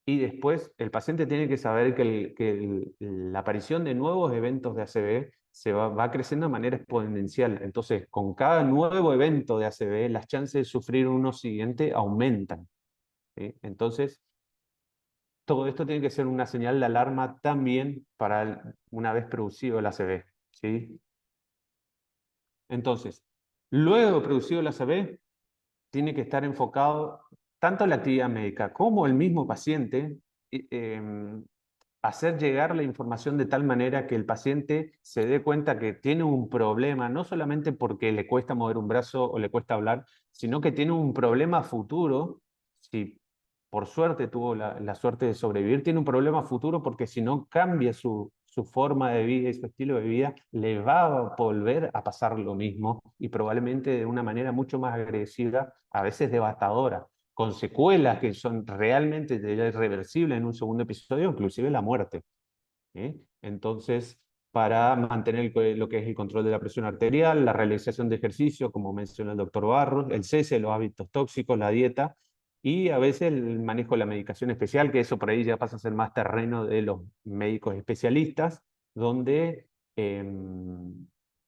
Y después el paciente tiene que saber que la aparición de nuevos eventos de ACV va creciendo de manera exponencial. Entonces, con cada nuevo evento de ACV, las chances de sufrir uno siguiente aumentan. ¿Sí? Entonces, todo esto tiene que ser una señal de alarma también para una vez producido el ACV. ¿Sí? Entonces, luego de producido el ACV, tiene que estar enfocado tanto la actividad médica como el mismo paciente, hacer llegar la información de tal manera que el paciente se dé cuenta que tiene un problema, no solamente porque le cuesta mover un brazo o le cuesta hablar, sino que tiene un problema futuro si por suerte tuvo la suerte de sobrevivir, tiene un problema futuro porque si no cambia su forma de vida y su estilo de vida, le va a volver a pasar lo mismo y probablemente de una manera mucho más agresiva, a veces devastadora, con secuelas que son realmente irreversibles en un segundo episodio, inclusive la muerte. Entonces, para mantener lo que es el control de la presión arterial, la realización de ejercicio, como mencionó el doctor Barros, el cese de los hábitos tóxicos, la dieta, y a veces el manejo de la medicación especial, que eso por ahí ya pasa a ser más terreno de los médicos especialistas, donde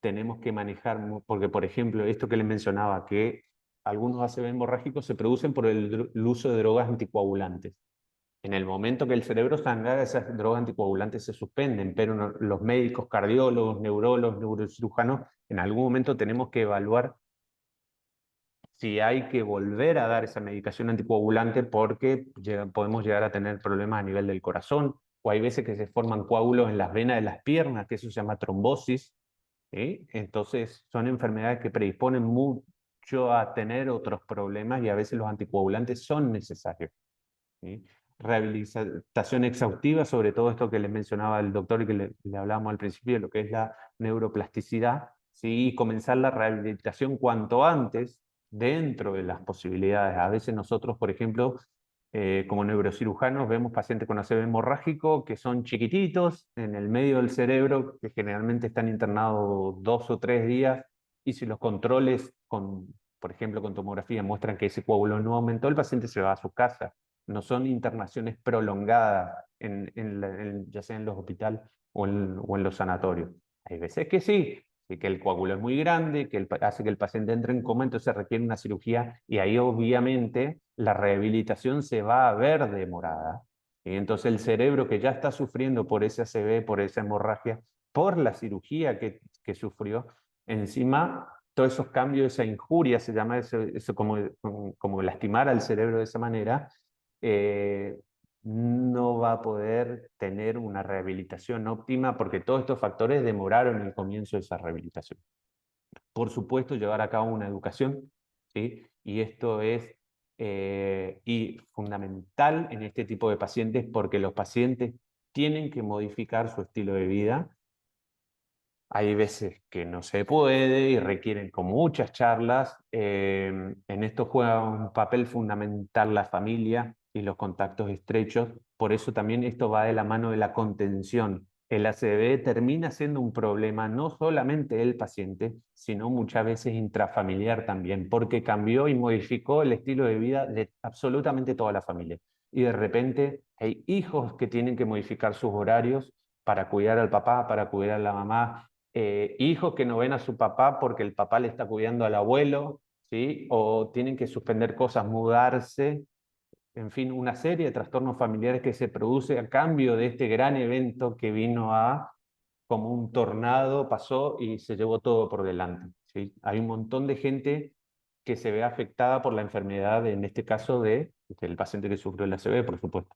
tenemos que manejar, porque por ejemplo, esto que les mencionaba, que algunos ACV hemorrágicos se producen por el uso de drogas anticoagulantes. En el momento que el cerebro sangra, esas drogas anticoagulantes se suspenden, pero los médicos, cardiólogos, neurólogos, neurocirujanos, en algún momento tenemos que evaluar si hay que volver a dar esa medicación anticoagulante porque podemos llegar a tener problemas a nivel del corazón, o hay veces que se forman coágulos en las venas de las piernas, que eso se llama trombosis. ¿Sí? Entonces son enfermedades que predisponen mucho a tener otros problemas y a veces los anticoagulantes son necesarios. ¿Sí? Rehabilitación exhaustiva, sobre todo esto que le mencionaba el doctor y que le hablábamos al principio, lo que es la neuroplasticidad, ¿sí? Y comenzar la rehabilitación cuanto antes dentro de las posibilidades. A veces nosotros, por ejemplo, como neurocirujanos, vemos pacientes con ACV hemorrágico que son chiquititos en el medio del cerebro, que generalmente están internados 2 o 3 días, y si los controles, por ejemplo, con tomografía, muestran que ese coágulo no aumentó, el paciente se va a su casa. No son internaciones prolongadas, ya sea en los hospitales o en los sanatorios. Hay veces que sí, que el coágulo es muy grande, que hace que el paciente entre en coma, entonces requiere una cirugía y ahí obviamente la rehabilitación se va a ver demorada. Y entonces el cerebro que ya está sufriendo por ese ACV, por esa hemorragia, por la cirugía que sufrió, encima todos esos cambios, esa injuria, se llama eso como lastimar al cerebro de esa manera, no va a poder tener una rehabilitación óptima porque todos estos factores demoraron el comienzo de esa rehabilitación. Por supuesto, llevar a cabo una educación, ¿sí? Y esto es fundamental en este tipo de pacientes porque los pacientes tienen que modificar su estilo de vida. Hay veces que no se puede y requieren con muchas charlas. En esto juega un papel fundamental la familia y los contactos estrechos. Por eso también esto va de la mano de la contención. El ACV termina siendo un problema no solamente del paciente, sino muchas veces intrafamiliar también, porque cambió y modificó el estilo de vida de absolutamente toda la familia. Y de repente hay hijos que tienen que modificar sus horarios para cuidar al papá, para cuidar a la mamá, hijos que no ven a su papá porque el papá le está cuidando al abuelo, ¿sí? O tienen que suspender cosas, mudarse, en fin, una serie de trastornos familiares que se produce a cambio de este gran evento que vino como un tornado, pasó y se llevó todo por delante, ¿sí? Hay un montón de gente que se ve afectada por la enfermedad, en este caso del paciente que sufrió el ACV, por supuesto.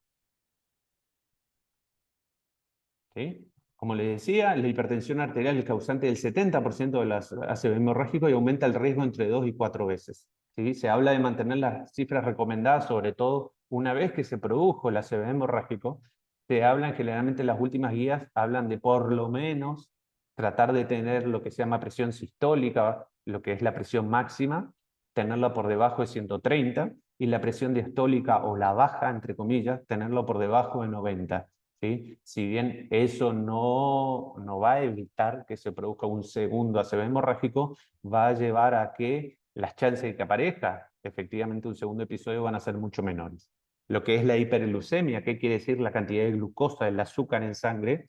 ¿Sí? Como les decía, la hipertensión arterial es causante del 70% de las ACV hemorrágicos y aumenta el riesgo entre 2 y 4 veces. ¿Sí? Se habla de mantener las cifras recomendadas, sobre todo una vez que se produjo el ACV hemorrágico, se hablan generalmente las últimas guías, hablan de por lo menos tratar de tener lo que se llama presión sistólica, lo que es la presión máxima, tenerla por debajo de 130, y la presión diastólica o la baja, entre comillas, tenerlo por debajo de 90. ¿Sí? Si bien eso no va a evitar que se produzca un segundo ACV hemorrágico, va a llevar a que las chances de que aparezca efectivamente un segundo episodio van a ser mucho menores. Lo que es la hiperglucemia, ¿qué quiere decir? La cantidad de glucosa, del azúcar en sangre,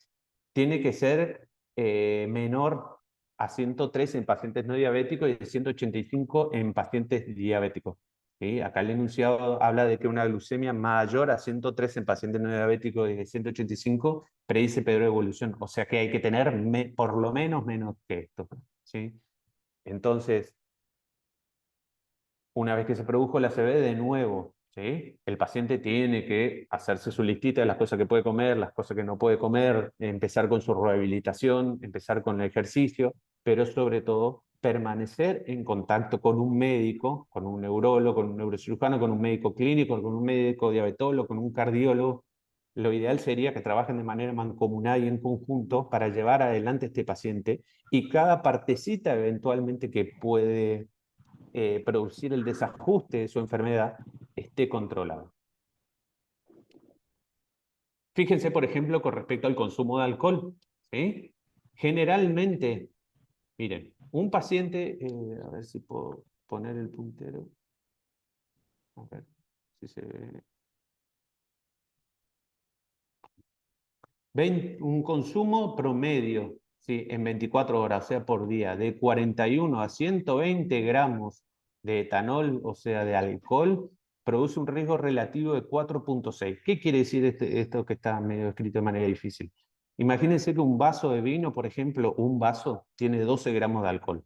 tiene que ser menor a 103 en pacientes no diabéticos y 185 en pacientes diabéticos. ¿Sí? Acá el enunciado habla de que una glucemia mayor a 103 en pacientes no diabéticos y de 185 predice peor evolución. O sea que hay que tener por lo menos que esto. ¿Sí? Entonces, una vez que se produjo la ACV, de nuevo, ¿sí? El paciente tiene que hacerse su listita de las cosas que puede comer, las cosas que no puede comer, empezar con su rehabilitación, empezar con el ejercicio, pero sobre todo permanecer en contacto con un médico, con un neurólogo, con un neurocirujano, con un médico clínico, con un médico diabetólogo, con un cardiólogo. Lo ideal sería que trabajen de manera mancomunada y en conjunto para llevar adelante a este paciente, y cada partecita eventualmente que puede producir el desajuste de su enfermedad esté controlado. Fíjense, por ejemplo, con respecto al consumo de alcohol, ¿sí? Generalmente, miren, un paciente, a ver si puedo poner el puntero, a ver si se ve. Un consumo promedio, ¿sí? En 24 horas, o sea, por día, de 41 a 120 gramos de etanol, o sea, de alcohol, produce un riesgo relativo de 4,6. ¿Qué quiere decir esto que está medio escrito de manera difícil? Imagínense que un vaso de vino, por ejemplo, un vaso tiene 12 gramos de alcohol,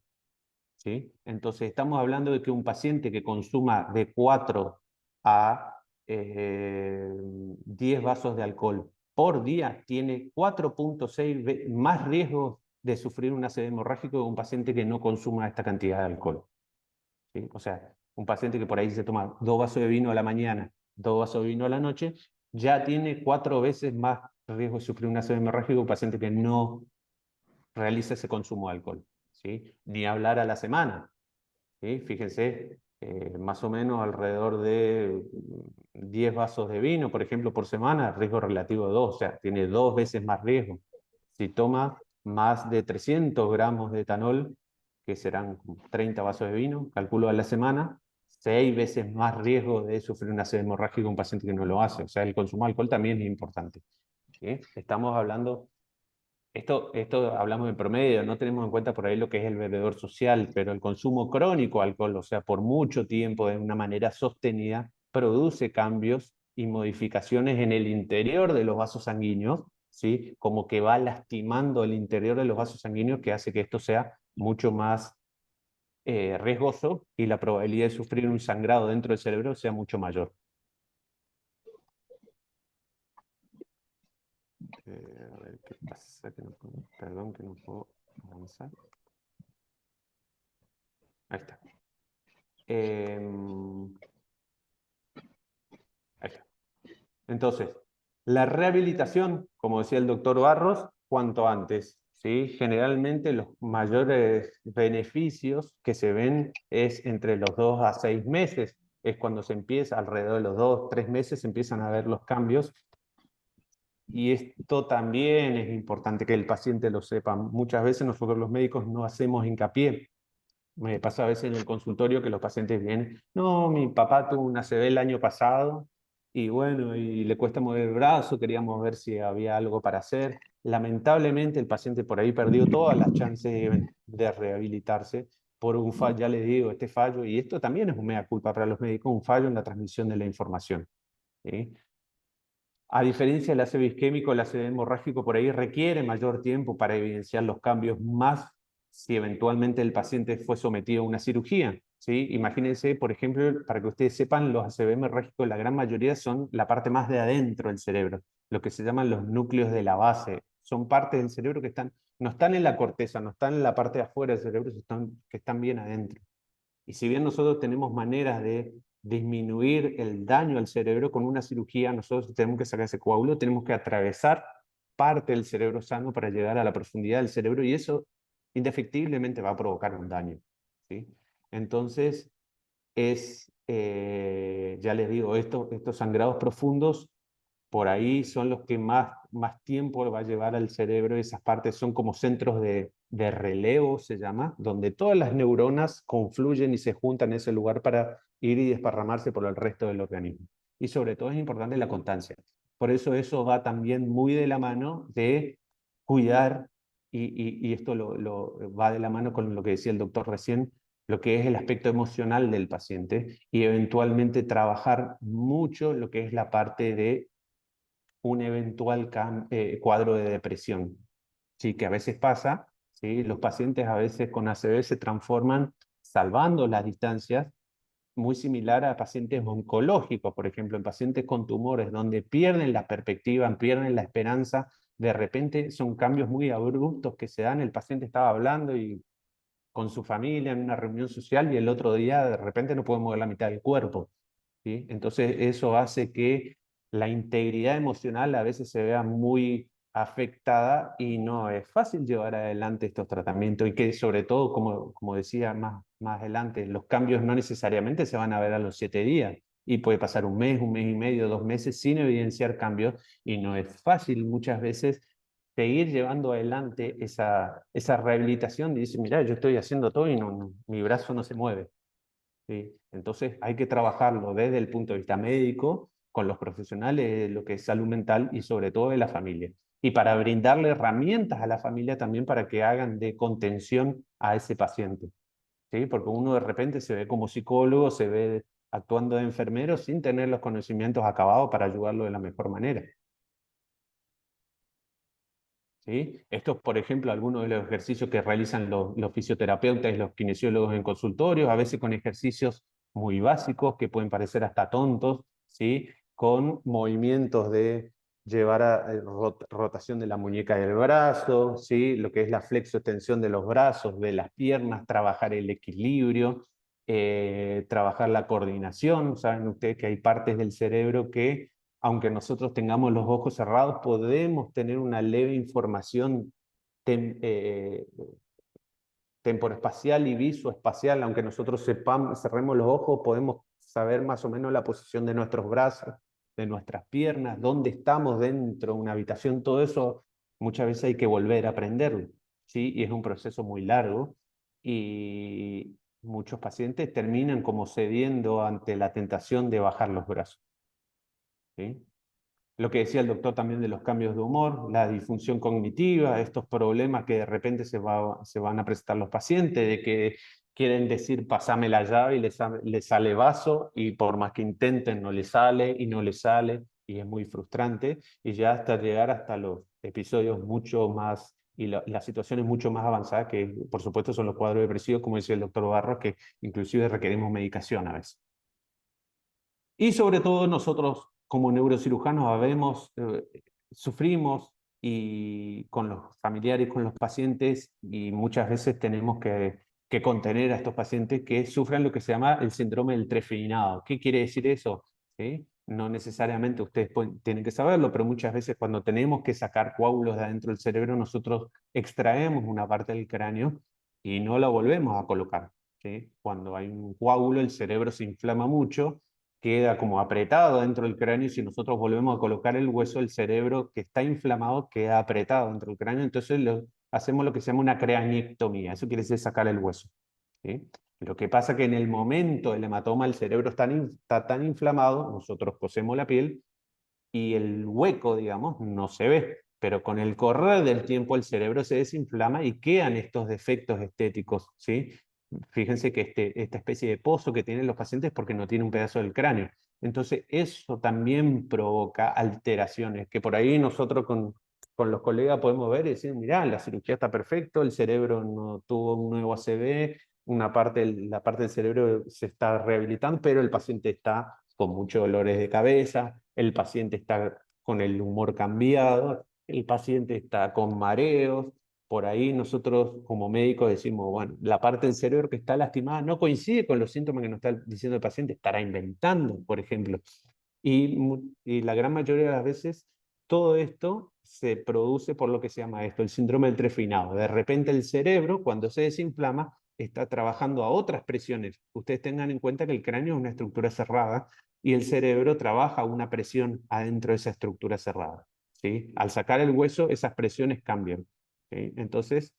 ¿sí? Entonces estamos hablando de que un paciente que consuma de 4 a 10 vasos de alcohol por día tiene 4,6 más riesgo de sufrir un ácido hemorrágico que un paciente que no consuma esta cantidad de alcohol, ¿sí? O sea, un paciente que por ahí se toma 2 vasos de vino a la mañana, 2 vasos de vino a la noche, ya tiene 4 veces más riesgo de sufrir un ácido hemorrágico que un paciente que no realiza ese consumo de alcohol, ¿sí? Ni hablar a la semana, ¿sí? Fíjense, más o menos alrededor de 10 vasos de vino, por ejemplo, por semana, riesgo relativo de 2, o sea, tiene 2 veces más riesgo. Si toma más de 300 gramos de etanol, que serán 30 vasos de vino, calculo a la semana, 6 veces más riesgo de sufrir un ácido hemorrágico que un paciente que no lo hace. O sea, el consumo de alcohol también es importante, ¿sí? Estamos hablando esto hablamos en promedio, no tenemos en cuenta por ahí lo que es el bebedor social, pero el consumo crónico de alcohol, o sea, por mucho tiempo, de una manera sostenida, produce cambios y modificaciones en el interior de los vasos sanguíneos, ¿sí? Como que va lastimando el interior de los vasos sanguíneos, que hace que esto sea mucho más riesgoso y la probabilidad de sufrir un sangrado dentro del cerebro sea mucho mayor. A ver qué pasa, que no puedo, perdón, que no puedo avanzar. Ahí está. Ahí está. Entonces, la rehabilitación, como decía el doctor Barros, cuanto antes, ¿sí? Generalmente los mayores beneficios que se ven es entre los 2 a 6 meses, es cuando se empieza, alrededor de los 2, 3 meses se empiezan a ver los cambios. Y esto también es importante que el paciente lo sepa. Muchas veces nosotros los médicos no hacemos hincapié. Me pasa a veces en el consultorio que los pacientes vienen, no, mi papá tuvo una ACV el año pasado y bueno, y le cuesta mover el brazo, queríamos ver si había algo para hacer. Lamentablemente el paciente por ahí perdió todas las chances de rehabilitarse por un fallo, ya les digo, este fallo, y esto también es un mea culpa para los médicos, un fallo en la transmisión de la información, ¿sí? A diferencia del ácido isquémico, el ácido hemorrágico por ahí requiere mayor tiempo para evidenciar los cambios, más si eventualmente el paciente fue sometido a una cirugía, ¿sí? Imagínense, por ejemplo, para que ustedes sepan, los ACV hemorrágicos, la gran mayoría son la parte más de adentro del cerebro, lo que se llaman los núcleos de la base. Son partes del cerebro que no están en la corteza, no están en la parte de afuera del cerebro, que están bien adentro. Y si bien nosotros tenemos maneras de disminuir el daño al cerebro con una cirugía, nosotros tenemos que sacar ese coágulo, tenemos que atravesar parte del cerebro sano para llegar a la profundidad del cerebro, y eso indefectiblemente va a provocar un daño, ¿sí? Entonces, ya les digo, estos sangrados profundos por ahí son los que más tiempo va a llevar al cerebro. Esas partes son como centros de relevo, se llama, donde todas las neuronas confluyen y se juntan en ese lugar para ir y desparramarse por el resto del organismo. Y sobre todo es importante la constancia. Por eso va también muy de la mano de cuidar, y esto va de la mano con lo que decía el doctor recién, lo que es el aspecto emocional del paciente, y eventualmente trabajar mucho lo que es la parte de un eventual cuadro de depresión, ¿sí? Que a veces pasa, ¿sí? Los pacientes a veces con ACV se transforman, salvando las distancias, muy similar a pacientes oncológicos, por ejemplo, en pacientes con tumores, donde pierden la perspectiva, pierden la esperanza, de repente son cambios muy abruptos que se dan, el paciente estaba hablando y con su familia en una reunión social y el otro día de repente no puede mover la mitad del cuerpo, ¿sí? Entonces eso hace que la integridad emocional a veces se vea muy afectada y no es fácil llevar adelante estos tratamientos y que sobre todo, como decía más adelante, los cambios no necesariamente se van a ver a los 7 días y puede pasar un mes y medio, 2 meses sin evidenciar cambios y no es fácil muchas veces seguir llevando adelante esa rehabilitación y decir, mira, yo estoy haciendo todo y mi brazo no se mueve. ¿Sí? Entonces hay que trabajarlo desde el punto de vista médico, con los profesionales de lo que es salud mental y sobre todo de la familia. Y para brindarle herramientas a la familia también para que hagan de contención a ese paciente. ¿Sí? Porque uno de repente se ve como psicólogo, se ve actuando de enfermero sin tener los conocimientos acabados para ayudarlo de la mejor manera. ¿Sí? Estos, por ejemplo, algunos de los ejercicios que realizan los fisioterapeutas y los kinesiólogos en consultorios, a veces con ejercicios muy básicos que pueden parecer hasta tontos, ¿sí? Con movimientos de llevar a rotación de la muñeca del brazo, ¿sí? Lo que es la flexo-extensión de los brazos, de las piernas, trabajar el equilibrio, trabajar la coordinación. Saben ustedes que hay partes del cerebro que aunque nosotros tengamos los ojos cerrados, podemos tener una leve información temporoespacial y visoespacial, aunque nosotros cerremos los ojos, podemos saber más o menos la posición de nuestros brazos, de nuestras piernas, dónde estamos dentro de una habitación, todo eso muchas veces hay que volver a aprenderlo, ¿sí? Y es un proceso muy largo y muchos pacientes terminan como cediendo ante la tentación de bajar los brazos, ¿sí? Lo que decía el doctor también de los cambios de humor, la disfunción cognitiva, estos problemas que de repente se van a presentar los pacientes, de que quieren decir pasame la llave y les sale vaso y por más que intenten no les sale y no les sale y es muy frustrante y ya hasta llegar hasta los episodios mucho más y las situaciones mucho más avanzadas que por supuesto son los cuadros depresivos, como decía el doctor Barros, que inclusive requerimos medicación a veces. Y sobre todo nosotros como neurocirujanos sufrimos y con los familiares, con los pacientes y muchas veces tenemos que contener a estos pacientes que sufran lo que se llama el síndrome del trifrinado. ¿Qué quiere decir eso? ¿Sí? No necesariamente ustedes tienen que saberlo, pero muchas veces cuando tenemos que sacar coágulos de adentro del cerebro, nosotros extraemos una parte del cráneo y no la volvemos a colocar. ¿Sí? Cuando hay un coágulo, el cerebro se inflama mucho, queda como apretado dentro del cráneo y si nosotros volvemos a colocar el hueso, el cerebro que está inflamado queda apretado dentro del cráneo, entonces hacemos lo que se llama una craniectomía, eso quiere decir sacar el hueso. ¿Sí? Lo que pasa es que en el momento del hematoma el cerebro está tan inflamado, nosotros cosemos la piel y el hueco, digamos, no se ve, pero con el correr del tiempo el cerebro se desinflama y quedan estos defectos estéticos, ¿sí? Fíjense que esta especie de pozo que tienen los pacientes es porque no tiene un pedazo del cráneo. Entonces eso también provoca alteraciones que por ahí nosotros con los colegas podemos ver y decir, mirá, la cirugía está perfecto, el cerebro no tuvo un nuevo ACV, la parte del cerebro se está rehabilitando, pero el paciente está con muchos dolores de cabeza, el paciente está con el humor cambiado, el paciente está con mareos. Por ahí nosotros como médicos decimos, bueno, la parte del cerebro que está lastimada no coincide con los síntomas que nos está diciendo el paciente, estará inventando, por ejemplo. Y la gran mayoría de las veces todo esto se produce por lo que se llama esto, el síndrome del trifrinado. De repente el cerebro, cuando se desinflama, está trabajando a otras presiones. Ustedes tengan en cuenta que el cráneo es una estructura cerrada y el cerebro trabaja a una presión adentro de esa estructura cerrada, ¿sí? Al sacar el hueso, esas presiones cambian, ¿sí? Entonces,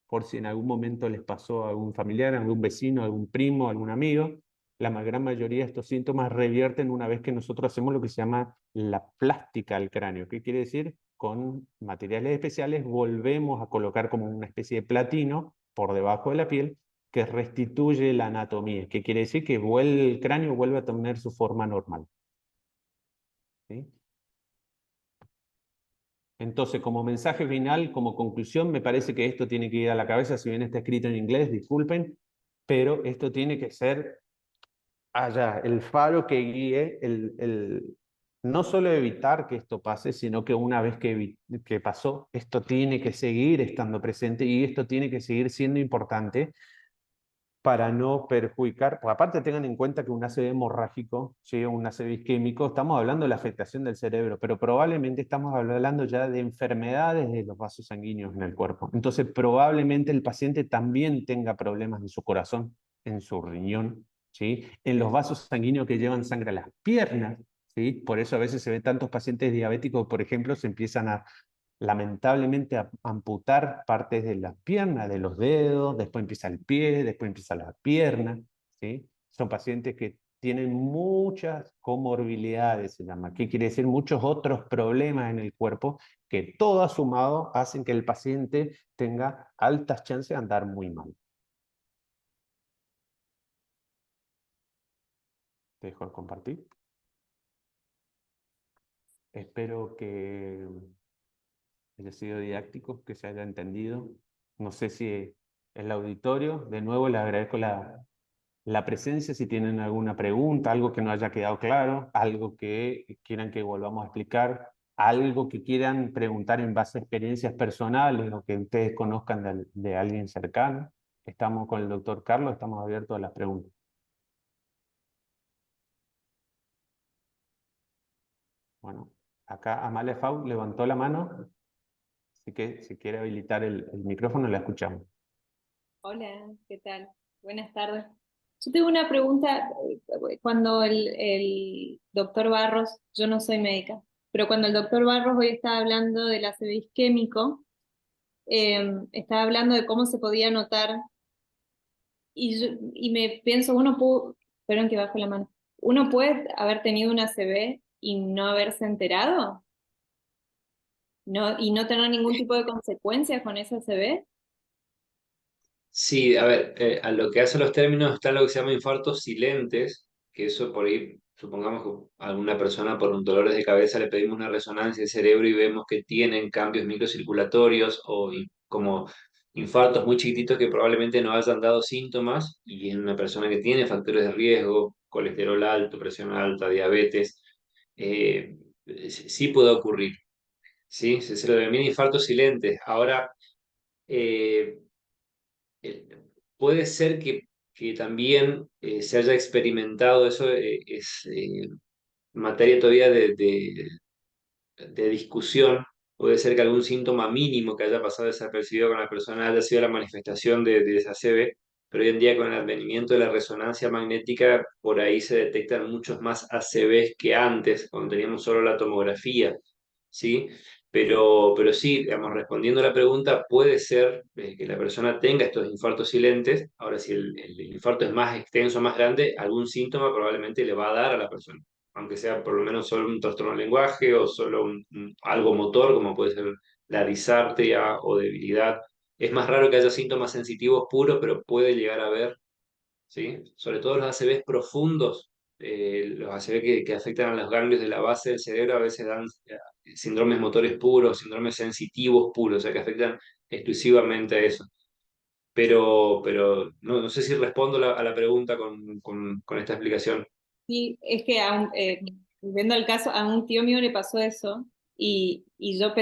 por si en algún momento les pasó a algún familiar, a algún vecino, a algún primo, a algún amigo, la gran mayoría de estos síntomas revierten una vez que nosotros hacemos lo que se llama la plástica del cráneo. ¿Qué quiere decir? Con materiales especiales volvemos a colocar como una especie de platino por debajo de la piel que restituye la anatomía. ¿Qué quiere decir? Que el cráneo vuelve a tener su forma normal. ¿Sí? Entonces, como mensaje final, como conclusión, me parece que esto tiene que ir a la cabeza, si bien está escrito en inglés, disculpen, pero esto tiene que ser allá, el faro que guíe no solo evitar que esto pase, sino que una vez que pasó, esto tiene que seguir estando presente y esto tiene que seguir siendo importante para no perjudicar, porque aparte tengan en cuenta que un ACV hemorrágico, ¿sí? Un ACV isquémico, estamos hablando de la afectación del cerebro, pero probablemente estamos hablando ya de enfermedades de los vasos sanguíneos en el cuerpo. Entonces probablemente el paciente también tenga problemas en su corazón, en su riñón, ¿sí? En los vasos sanguíneos que llevan sangre a las piernas, ¿sí? Por eso a veces se ven tantos pacientes diabéticos, por ejemplo, se empiezan a lamentablemente amputar partes de las piernas, de los dedos, después empieza el pie, después empieza la pierna, ¿sí? Son pacientes que tienen muchas comorbilidades, se llama. ¿Qué quiere decir? Muchos otros problemas en el cuerpo que todo sumado hacen que el paciente tenga altas chances de andar muy mal. Te dejo de compartir. Espero que haya sido didáctico, que se haya entendido. No sé si el auditorio, de nuevo les agradezco la presencia, si tienen alguna pregunta, algo que no haya quedado claro, algo que quieran que volvamos a explicar, algo que quieran preguntar en base a experiencias personales o que ustedes conozcan de alguien cercano. Estamos con el doctor Carlos, estamos abiertos a las preguntas. Bueno, acá Amalia Fau levantó la mano, así que si quiere habilitar el micrófono, la escuchamos. Hola, ¿qué tal? Buenas tardes. Yo tengo una pregunta. Cuando el doctor Barros, yo no soy médica, pero cuando el doctor Barros hoy estaba hablando del ACV isquémico, estaba hablando de cómo se podía notar, y me pienso, esperen que baje la mano, ¿uno puede haber tenido un ACV y no haberse enterado? ¿Y no tener ningún tipo de consecuencias con ese ACV? Sí, a ver, a lo que hace los términos está lo que se llama infartos silentes, que eso por ahí, supongamos que a alguna persona por un dolores de cabeza le pedimos una resonancia del cerebro y vemos que tienen cambios microcirculatorios o como infartos muy chiquititos que probablemente no hayan dado síntomas y en una persona que tiene factores de riesgo, colesterol alto, presión alta, diabetes, eh, sí puede ocurrir, ¿sí? Se lo denomina infartos silentes. Ahora, eh, eh, puede ser que también se haya experimentado, eso es materia todavía de discusión, puede ser que algún síntoma mínimo que haya pasado desapercibido con la persona haya sido la manifestación de esa ACV, pero hoy en día con el advenimiento de la resonancia magnética, por ahí se detectan muchos más ACVs que antes, cuando teníamos solo la tomografía, ¿sí? Pero sí, digamos, respondiendo a la pregunta, puede ser que la persona tenga estos infartos silentes. Ahora, si el infarto es más extenso, más grande, algún síntoma probablemente le va a dar a la persona, aunque sea por lo menos solo un trastorno del lenguaje o solo algo motor, como puede ser la disartria o debilidad. Es más raro que haya síntomas sensitivos puros, pero puede llegar a haber, ¿sí? Sobre todo los ACVs profundos, los ACV que afectan a los ganglios de la base del cerebro, a veces dan síndromes motores puros, síndromes sensitivos puros, o sea que afectan exclusivamente a eso. Pero no sé si respondo a la pregunta con esta explicación. Sí, es que viendo el caso, a un tío mío le pasó eso, y yo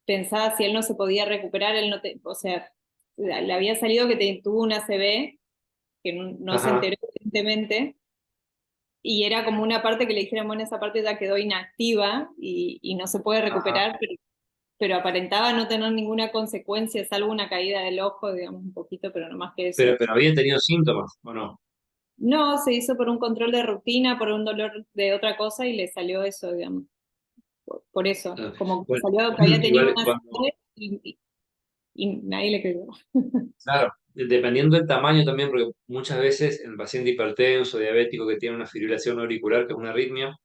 pensaba si él no se podía recuperar, o sea, le había salido que tuvo una ACV, que no se Ajá. enteró evidentemente, y era como una parte que le dijeron, bueno, esa parte ya quedó inactiva y no se puede Ajá. recuperar, pero aparentaba no tener ninguna consecuencia, salvo una caída del ojo, digamos, un poquito, pero no más que eso. Pero habían tenido síntomas, ¿o no? No, se hizo por un control de rutina, por un dolor de otra cosa, y le salió eso, digamos. Por eso, Ah, como que bueno, salió que había tenido igual una cuando, sangre y nadie le creyó. claro, dependiendo del tamaño también, porque muchas veces en paciente hipertenso, diabético que tiene una fibrilación auricular, que es una arritmia,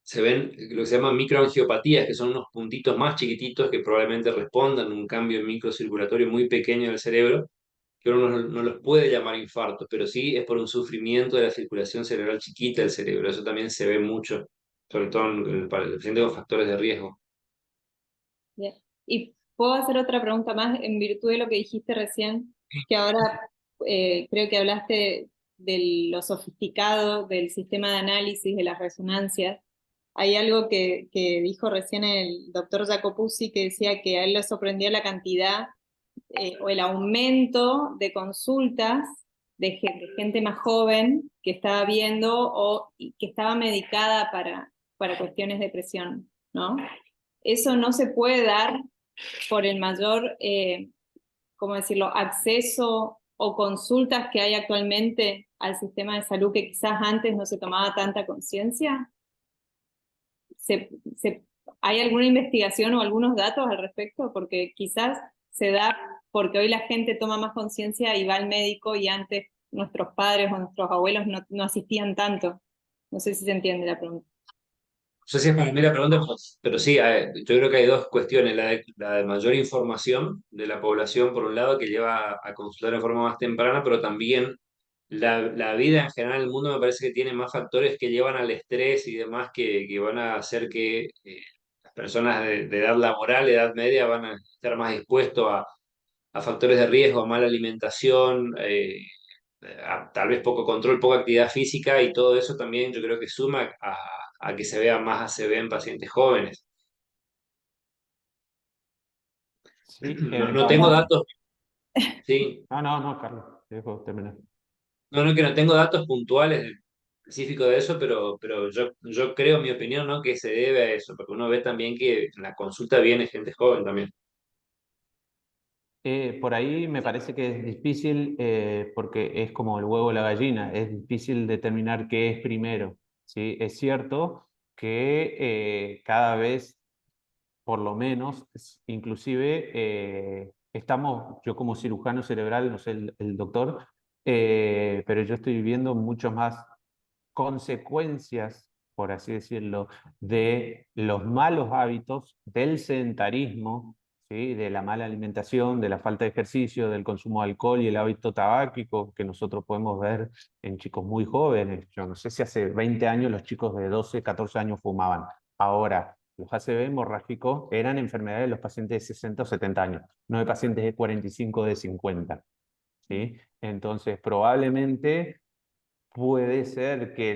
se ven lo que se llaman microangiopatías, que son unos puntitos más chiquititos que probablemente respondan a un cambio microcirculatorio muy pequeño del cerebro, que uno no los puede llamar infartos, pero sí es por un sufrimiento de la circulación cerebral chiquita del cerebro. Eso también se ve mucho, sobre todo para el paciente con factores de riesgo. Bien. Y puedo hacer otra pregunta más en virtud de lo que dijiste recién, que ahora creo que hablaste de lo sofisticado del sistema de análisis de las resonancias. hay algo que dijo recién el doctor Jacopuzzi, que decía que a él le sorprendía la cantidad o el aumento de consultas de gente más joven que estaba viendo y que estaba medicada para cuestiones de depresión, ¿no? Eso no se puede dar por el mayor, ¿cómo decirlo?, acceso o consultas que hay actualmente al sistema de salud que quizás antes no se tomaba tanta conciencia. ¿Se, se, ¿Hay alguna investigación o algunos datos al respecto? Porque quizás se da porque hoy la gente toma más conciencia y va al médico y antes nuestros padres o nuestros abuelos no asistían tanto. No sé si se entiende la pregunta. No sé si es para mí la pregunta, pero sí, yo creo que hay dos cuestiones. La de mayor información de la población, por un lado, que lleva a consultar de forma más temprana, pero también la vida en general en el mundo me parece que tiene más factores que llevan al estrés y demás que van a hacer que las personas de edad laboral, edad media, van a estar más dispuestos a factores de riesgo, a mala alimentación, tal vez poco control, poca actividad física y todo eso también yo creo que suma a que se vea más ACV en pacientes jóvenes. Sí, No tengo eventualmente. datos, sí, No, Carlos, te dejo terminar. no que no tengo datos puntuales específicos de eso, pero yo creo, en mi opinión, ¿no? Que se debe a eso, porque uno ve también que en la consulta viene gente joven también. Por ahí me parece que es difícil porque es como el huevo o la gallina, es difícil determinar qué es primero, ¿sí? Es cierto que cada vez, por lo menos, inclusive estamos, yo como cirujano cerebral, no sé el doctor, pero yo estoy viviendo mucho más consecuencias, por así decirlo, de los malos hábitos, del sedentarismo, ¿sí? De la mala alimentación, de la falta de ejercicio, del consumo de alcohol y el hábito tabáquico que nosotros podemos ver en chicos muy jóvenes. Yo no sé si hace 20 años los chicos de 12, 14 años fumaban. Ahora, los ACV hemorrágicos eran enfermedades de los pacientes de 60 o 70 años, no de pacientes de 45 o de 50. ¿Sí? Entonces, probablemente puede ser que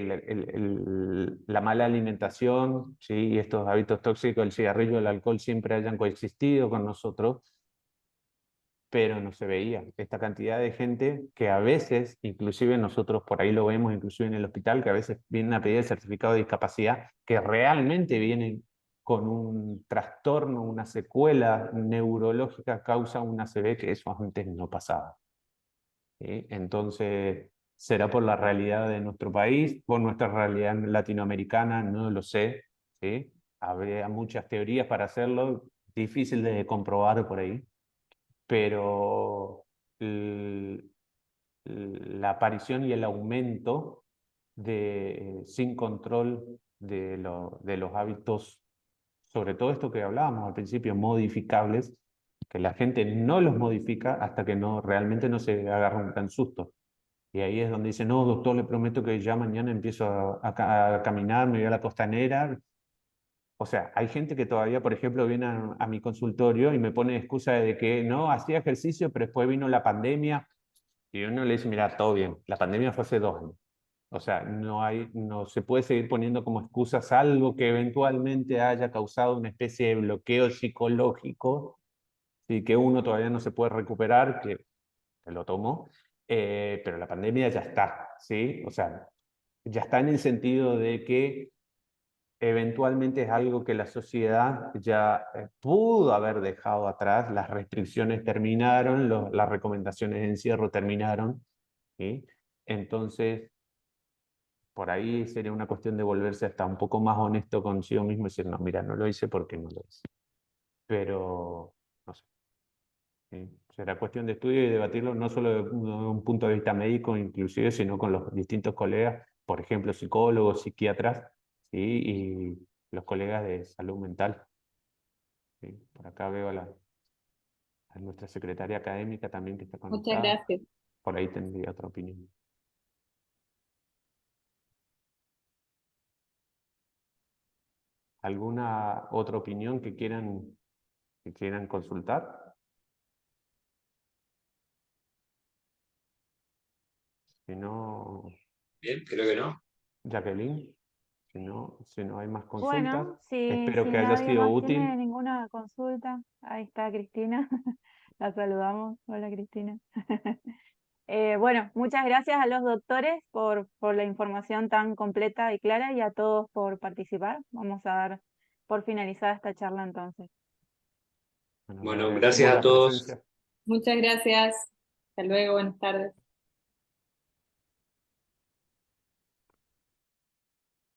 la mala alimentación, ¿sí? Y estos hábitos tóxicos, el cigarrillo, el alcohol, siempre hayan coexistido con nosotros, pero no se veía esta cantidad de gente que a veces, inclusive nosotros por ahí lo vemos, inclusive en el hospital, que a veces vienen a pedir el certificado de discapacidad, que realmente vienen con un trastorno, una secuela neurológica, causa una ACV, que eso antes no pasaba. ¿Sí? Entonces, ¿será por la realidad de nuestro país, por nuestra realidad latinoamericana? No lo sé, ¿sí? Habría muchas teorías para hacerlo, difícil de comprobar por ahí, pero la aparición y el aumento sin control de los hábitos, sobre todo esto que hablábamos al principio, modificables, que la gente no los modifica hasta que realmente no se agarra un gran susto. Y ahí es donde dice, no, doctor, le prometo que ya mañana empiezo a caminar, me voy a la costanera. O sea, hay gente que todavía, por ejemplo, viene a mi consultorio y me pone excusa de que no, hacía ejercicio, pero después vino la pandemia. Y uno le dice, mira, todo bien, la pandemia fue hace 2 años. O sea, no se puede seguir poniendo como excusas algo que eventualmente haya causado una especie de bloqueo psicológico y que uno todavía no se puede recuperar, que lo tomó, pero la pandemia ya está, ¿sí? O sea, ya está en el sentido de que eventualmente es algo que la sociedad ya pudo haber dejado atrás, las restricciones terminaron, las recomendaciones de encierro terminaron, ¿sí? Entonces, por ahí sería una cuestión de volverse hasta un poco más honesto consigo mismo y decir, no, mira, no lo hice porque no lo hice. Pero, no sé. ¿Sí? Será cuestión de estudio y debatirlo no solo desde un punto de vista médico, inclusive, sino con los distintos colegas, por ejemplo, psicólogos, psiquiatras, ¿sí? Y los colegas de salud mental. ¿Sí? Por acá veo a nuestra secretaria académica también que está Muchas conectada. gracias. Por ahí tendría otra opinión. ¿Alguna otra opinión que quieran consultar? Si no, Bien, creo que no. Jacqueline. si no hay más consultas, Bueno, si espero que haya nadie sido más útil. tiene ninguna consulta, ahí está Cristina, la saludamos. Hola Cristina. Bueno, muchas gracias a los doctores por la información tan completa y clara y a todos por participar. Vamos a dar por finalizada esta charla entonces. Bueno, le Bueno, agradecemos gracias a la todos. presencia. Muchas gracias. Hasta luego, buenas tardes.